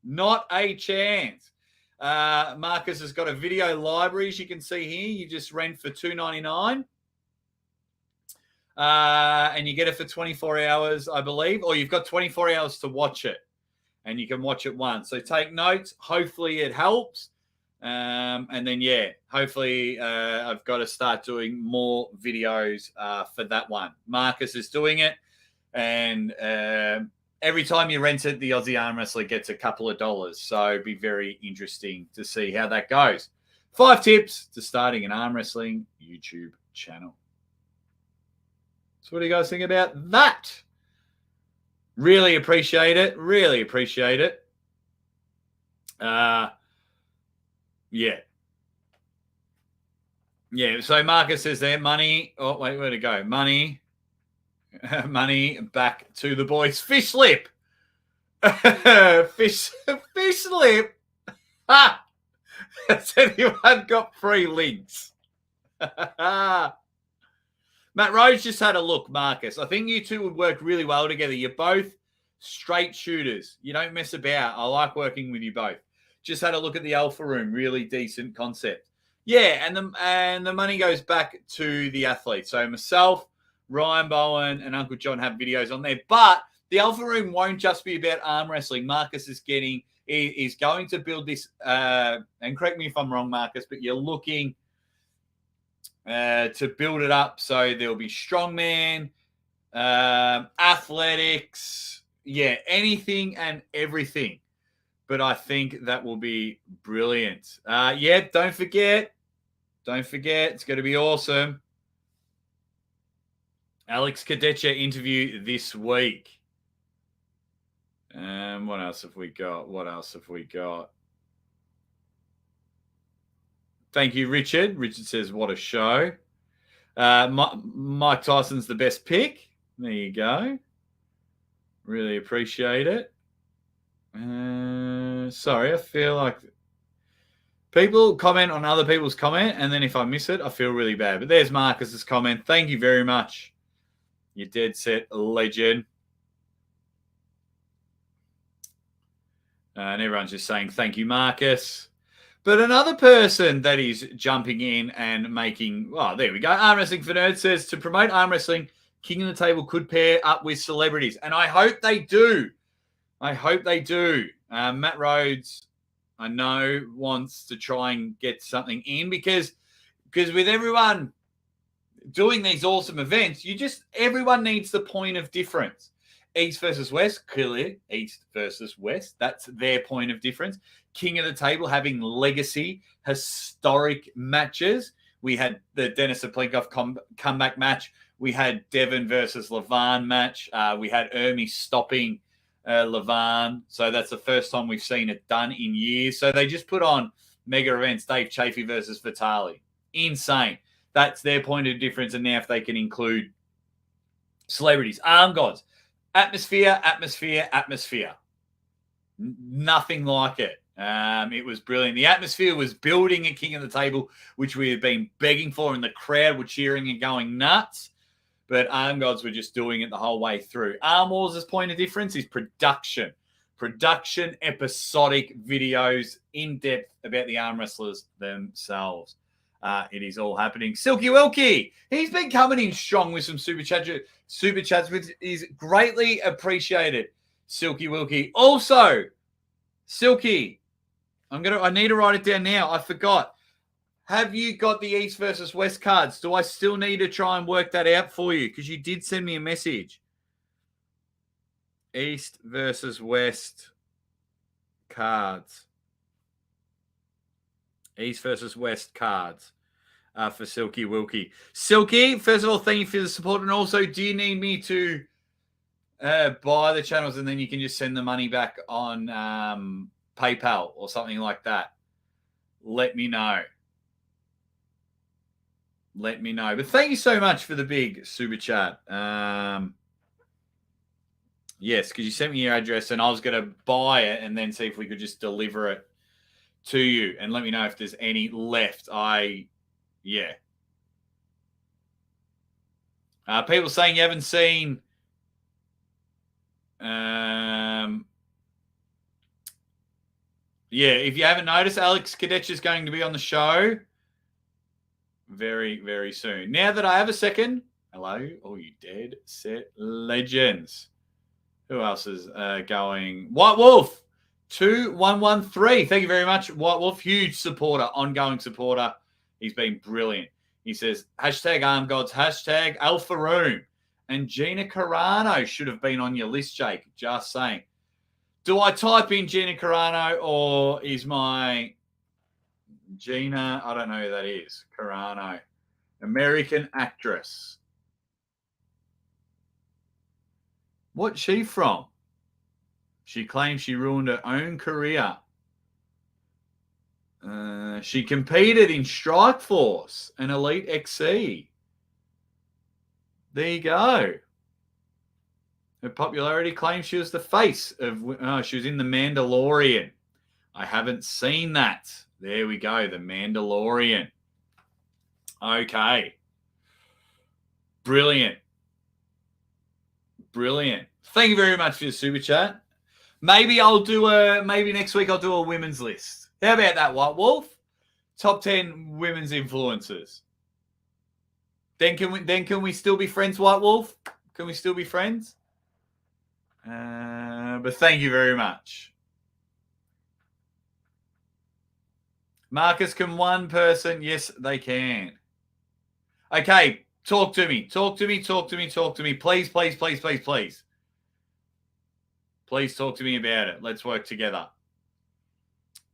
Not a chance. Marcus has got a video library, as you can see here. You just rent for $2.99. And you get it for 24 hours, I believe, or you've got 24 hours to watch it, and you can watch it once. So take notes. Hopefully it helps. And then, hopefully I've got to start doing more videos for that one. Marcus is doing it, and every time you rent it, the Aussie Arm Wrestler gets a couple of dollars. So it'd be very interesting to see how that goes. 5 tips to starting an arm wrestling YouTube channel. So what do you guys think about that? Really appreciate it. Really appreciate it. Yeah. So Marcus says there, money. Oh, wait, where'd it go? Money back to the boys. Fish lip. Fish lip. Ha! Has anyone got free links? Matt Rose just had a look, Marcus. I think you two would work really well together. You're both straight shooters. You don't mess about. I like working with you both. Just had a look at the Alpha Room. Really decent concept. Yeah, and the money goes back to the athlete. So myself, Ryan Bowen, and Uncle John have videos on there. But the Alpha Room won't just be about arm wrestling. Marcus is going to build this, and correct me if I'm wrong, Marcus, but you're looking to build it up so there'll be strongman, athletics, anything and everything. But I think that will be brilliant. Don't forget, it's going to be awesome. Alex Kadecha interview this week. What else have we got? Thank you, Richard. Richard says, what a show. Mike Tyson's the best pick. There you go. Really appreciate it. Sorry, I feel like People comment on other people's comment, and then if I miss it, I feel really bad. But there's Marcus's comment. Thank you very much. You dead set legend. And everyone's just saying thank you, Marcus. But another person that is jumping in and making, well, there we go. Arm Wrestling for Nerds says to promote arm wrestling, King of the Table could pair up with celebrities. And I hope they do. I hope they do. Matt Rhodes, I know, wants to try and get something in because with everyone doing these awesome events, everyone needs the point of difference. East versus West, clearly East versus West. That's their point of difference. King of the Table having legacy, historic matches. We had the Dennis Aplenkoff comeback match. We had Devon versus Levan match. We had Ermi stopping Levan. So that's the first time we've seen it done in years. So they just put on mega events, Dave Chafee versus Vitali. Insane. That's their point of difference. And now if they can include celebrities, arm gods, atmosphere. Nothing like it. It was brilliant. The atmosphere was building at King of the Table, which we had been begging for, and the crowd were cheering and going nuts. But Arm Gods were just doing it the whole way through. Arm Wars' point of difference is production. Production, episodic videos, in-depth about the arm wrestlers themselves. It is all happening. Silky Wilkie, he's been coming in strong with some super chats, which is greatly appreciated. Silky Wilkie. Also, Silky, I need to write it down now. I forgot. Have you got the East versus West cards? Do I still need to try and work that out for you? Because you did send me a message. East versus West cards. East versus West cards for Silky Wilkie. Silky, first of all, thank you for the support. And also, do you need me to buy the channels and then you can just send the money back on PayPal or something like that? Let me know. Let me know. But thank you so much for the big super chat. Yes, because you sent me your address and I was going to buy it and then see if we could just deliver it to you and let me know if there's any left. People saying you haven't seen if you haven't noticed, Alex Kadech is going to be on the show very, very soon. Now that I have a second, hello, all you dead set legends. Who else is going? White Wolf 2113. Thank you very much, White Wolf. Huge supporter, ongoing supporter. He's been brilliant. He says, hashtag Arm Gods, hashtag Alpha Room. And Gina Carano should have been on your list, Jake. Just saying. Do I type in Gina Carano or is my Gina, I don't know who that is, Carano, American actress. What's she from? She claims she ruined her own career. She competed in Strike Force and Elite XC. There you go. Her popularity claims she was the face of... she was in The Mandalorian. I haven't seen that. There we go, The Mandalorian. Okay. Brilliant. Brilliant. Thank you very much for your super chat. Maybe next week I'll do a women's list. How about that, White Wolf? Top 10 women's influencers. Then can we still be friends, White Wolf? Can we still be friends? But thank you very much. Marcus, can one person? Yes, they can. Okay, talk to me. Talk to me. Please, please, please, please, please. Please talk to me about it. Let's work together.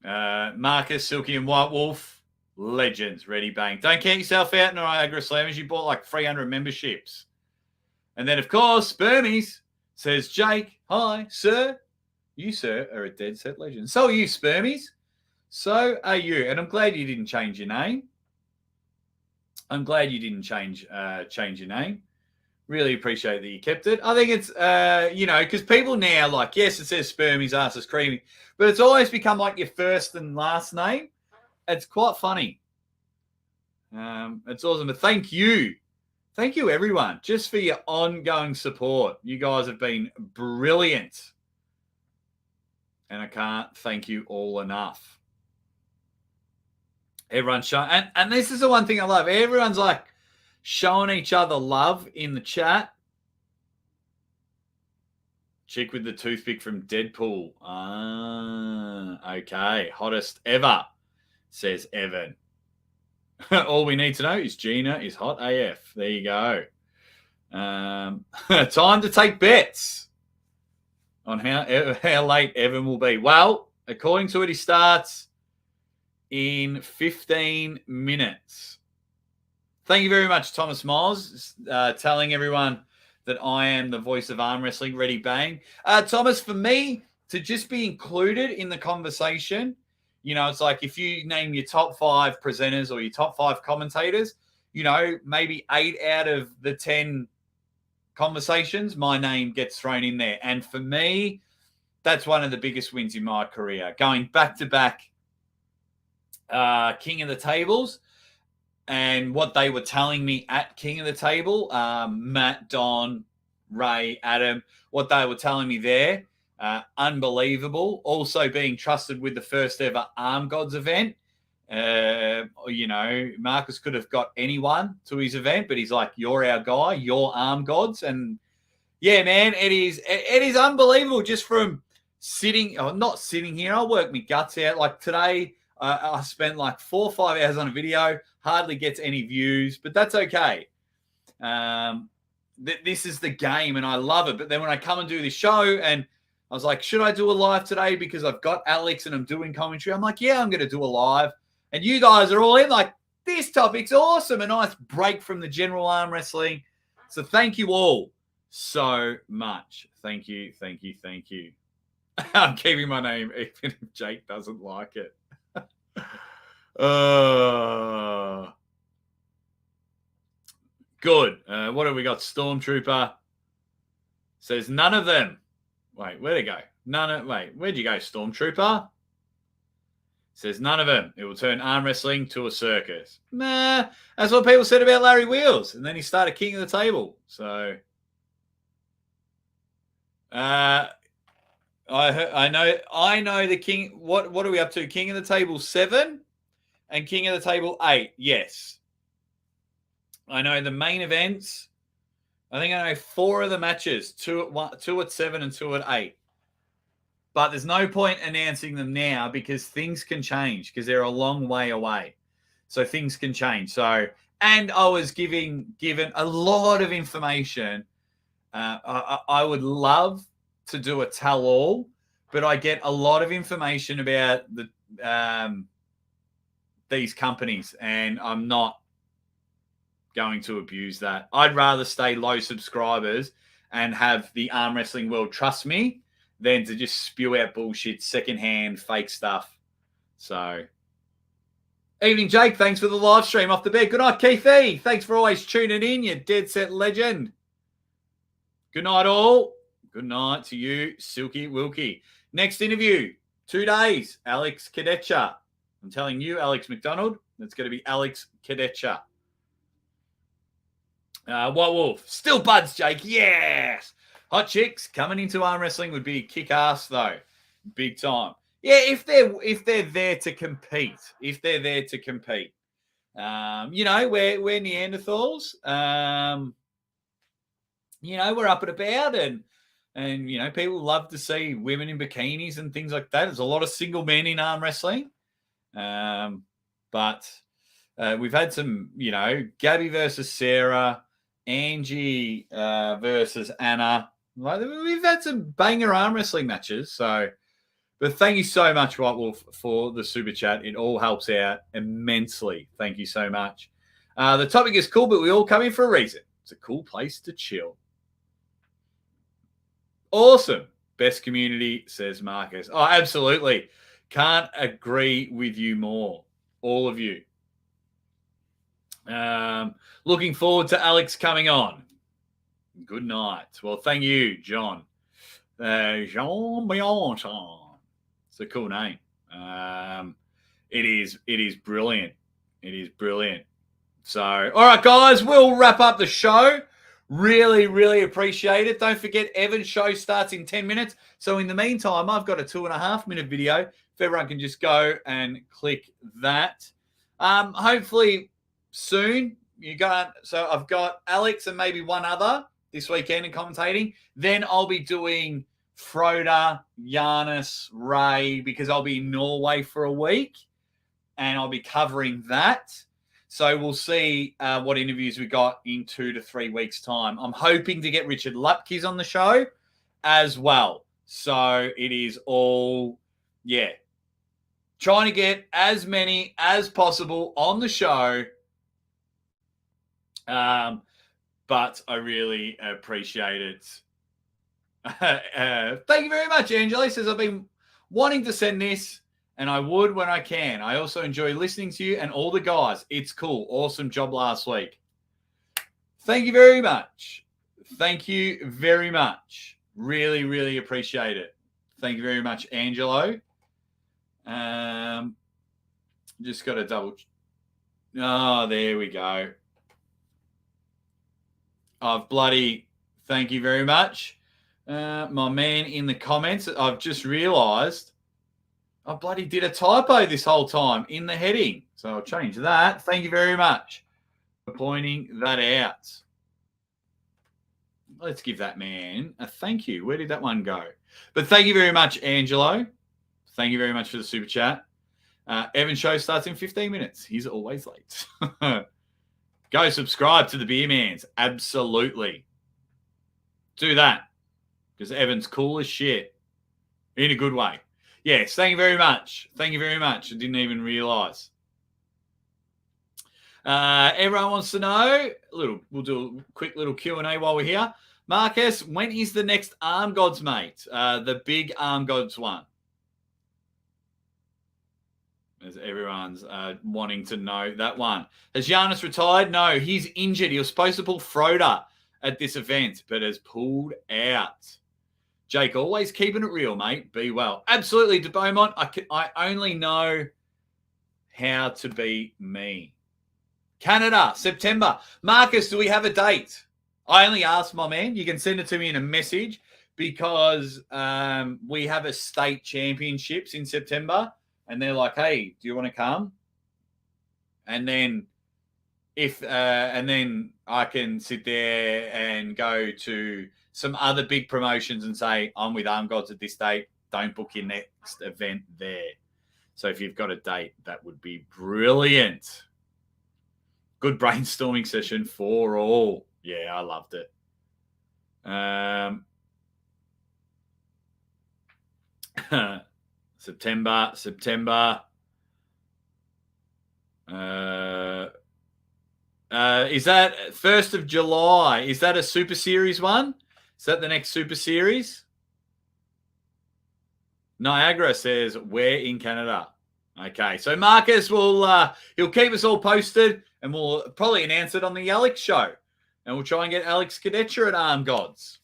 Marcus, Silky, and White Wolf, legends, ready, bang. Don't count yourself out, Niagara Slammers. You bought like 300 memberships. And then, of course, Spermies says, Jake, hi, sir. You, sir, are a dead set legend. So are you, Spermies. So are you. And I'm glad you didn't change your name. I'm glad you didn't change your name. Really appreciate that you kept it. I think it's, because people now, like, yes, it says Spermies, ass is creamy, but it's always become like your first and last name. it's quite funny. It's awesome. But thank you, everyone, just for your ongoing support. You guys have been brilliant, and I can't thank you all enough. Everyone's showing, and this is the one thing I love. Everyone's like showing each other love in the chat. Chick with the toothpick from Deadpool. Okay. Hottest ever, says Evan. All we need to know is Gina is hot AF. There you go. Time to take bets on how late Evan will be. Well, according to it, he starts in 15 minutes. Thank you very much, Thomas Miles, telling everyone that I am the voice of arm wrestling. Ready, bang. Thomas, for me to just be included in the conversation, you know, it's like if you name your top 5 presenters or your top 5 commentators, you know, maybe 8 out of the 10 conversations, my name gets thrown in there. And for me, that's one of the biggest wins in my career. Going back to back King of the Tables, and what they were telling me at King of the Table, Matt, Don, Ray, Adam, what they were telling me there, unbelievable. Also being trusted with the first ever Arm Gods event. You know, Marcus could have got anyone to his event, but he's like, you're our guy, you're Arm Gods. And yeah, man, it is unbelievable just from not sitting here. I work my guts out. Like today, I spent like 4 or 5 hours on a video, hardly gets any views, but that's okay. This is the game and I love it. But then when I come and do this show and I was like, should I do a live today? Because I've got Alex and I'm doing commentary. I'm like, yeah, I'm going to do a live. And you guys are all in like, this topic's awesome. A nice break from the general arm wrestling. So thank you all so much. Thank you, thank you, thank you. I'm keeping my name even if Jake doesn't like it. Good. What have we got? Stormtrooper says none of them. Wait, where'd it go? Where'd you go, Stormtrooper? Says none of them. It will turn arm wrestling to a circus. Nah, that's what people said about Larry Wheels. And then he started King of the Table. So I know the King. What are we up to? King of the Table 7 and King of the Table 8. Yes. I know the main events. I think I know 4 of the matches, 2 at 7 and 2 at 8. But there's no point announcing them now because things can change because they're a long way away. So things can change. So, and I was given a lot of information. I would love to do a tell-all, but I get a lot of information about these companies, and I'm not going to abuse that. I'd rather stay low subscribers and have the arm wrestling world trust me than to just spew out bullshit, secondhand, fake stuff. So, evening, Jake. Thanks for the live stream off the bed. Good night, Keith E. Thanks for always tuning in, you dead set legend. Good night, all. Good night to you, Silky Wilkie. Next interview, 2 days, Alex Kadetcha. I'm telling you, Alex McDonald, it's going to be Alex Kadetcha. White Wolf, still buds, Jake. Yes. Hot chicks coming into arm wrestling would be kick-ass, though. Big time. Yeah, if they're there to compete. If they're there to compete. You know, we're Neanderthals. You know, we're up and about and you know, people love to see women in bikinis and things like that. There's a lot of single men in arm wrestling. But we've had some, you know, Gabby versus Sarah, Angie versus Anna. Like, we've had some banger arm wrestling matches. So, but thank you so much, White Wolf, for the super chat. It all helps out immensely. Thank you so much. The topic is cool, but we all come in for a reason. It's a cool place to chill. Awesome. Best community, says Marcus. Oh, absolutely. Can't agree with you more. All of you. Looking forward to Alex coming on. Good night. Well, thank you, John. Jean Bianchon. It's a cool name. It is brilliant. It is brilliant. So, all right, guys, we'll wrap up the show. Really, really appreciate it. Don't forget, Evan's show starts in 10 minutes. So in the meantime, I've got a 2.5-minute video. If everyone can just go and click that. Hopefully soon. So I've got Alex and maybe one other this weekend in commentating. Then I'll be doing Froda, Giannis, Ray, because I'll be in Norway for a week. And I'll be covering that. So we'll see what interviews we got in 2 to 3 weeks' time. I'm hoping to get Richard Lupkes on the show as well. So it is all, trying to get as many as possible on the show. But I really appreciate it. Thank you very much, Angela. Says, I've been wanting to send this, and I would when I can. I also enjoy listening to you and all the guys. It's cool. Awesome job last week. Thank you very much. Thank you very much. Really, really appreciate it. Thank you very much, Angelo. Just got to double. Oh, there we go. Thank you very much. My man in the comments, I've just realized I bloody did a typo this whole time in the heading. So I'll change that. Thank you very much for pointing that out. Let's give that man a thank you. Where did that one go? But thank you very much, Angelo. Thank you very much for the super chat. Evan's show starts in 15 minutes. He's always late. Go subscribe to the Beer Mans. Absolutely. Do that. Because Evan's cool as shit. In a good way. Yes, thank you very much. Thank you very much. I didn't even realize. Everyone wants to know, we'll do a quick little Q&A while we're here. Marcus, when is the next Arm Gods, mate? The big Arm Gods one. As everyone's wanting to know that one. Has Giannis retired? No, he's injured. He was supposed to pull Froda at this event, but has pulled out. Jake, always keeping it real, mate. Be well. Absolutely, De Beaumont. I only know how to be me. Canada, September. Marcus, do we have a date? I only asked my man. You can send it to me in a message because we have a state championships in September. And they're like, hey, do you want to come? And then and then I can sit there and go to some other big promotions and say, I'm with Arm Gods at this date. Don't book your next event there. So if you've got a date, that would be brilliant. Good brainstorming session for all. Yeah, I loved it. September. Is that 1st of July? Is that a Super Series one? Is that the next Super Series? Niagara says, we're in Canada. Okay, so Marcus he'll keep us all posted, and we'll probably announce it on the Alex show. And we'll try and get Alex Kadetcher at Arm Gods.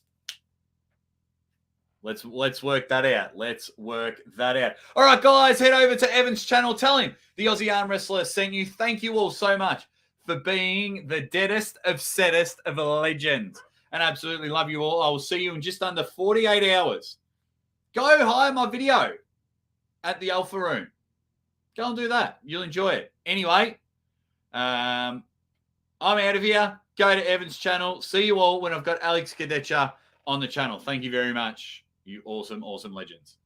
Let's work that out. Let's work that out. All right, guys, head over to Evan's channel. Tell him the Aussie Arm Wrestler sent you. Thank you all so much for being the deadest of settest of legends. And absolutely love you all. I will see you in just under 48 hours. Go hire my video at the Alpha Room. Go and do that. You'll enjoy it. Anyway, I'm out of here. Go to Evan's channel. See you all when I've got Alex Kadetcher on the channel. Thank you very much. You awesome, awesome legends.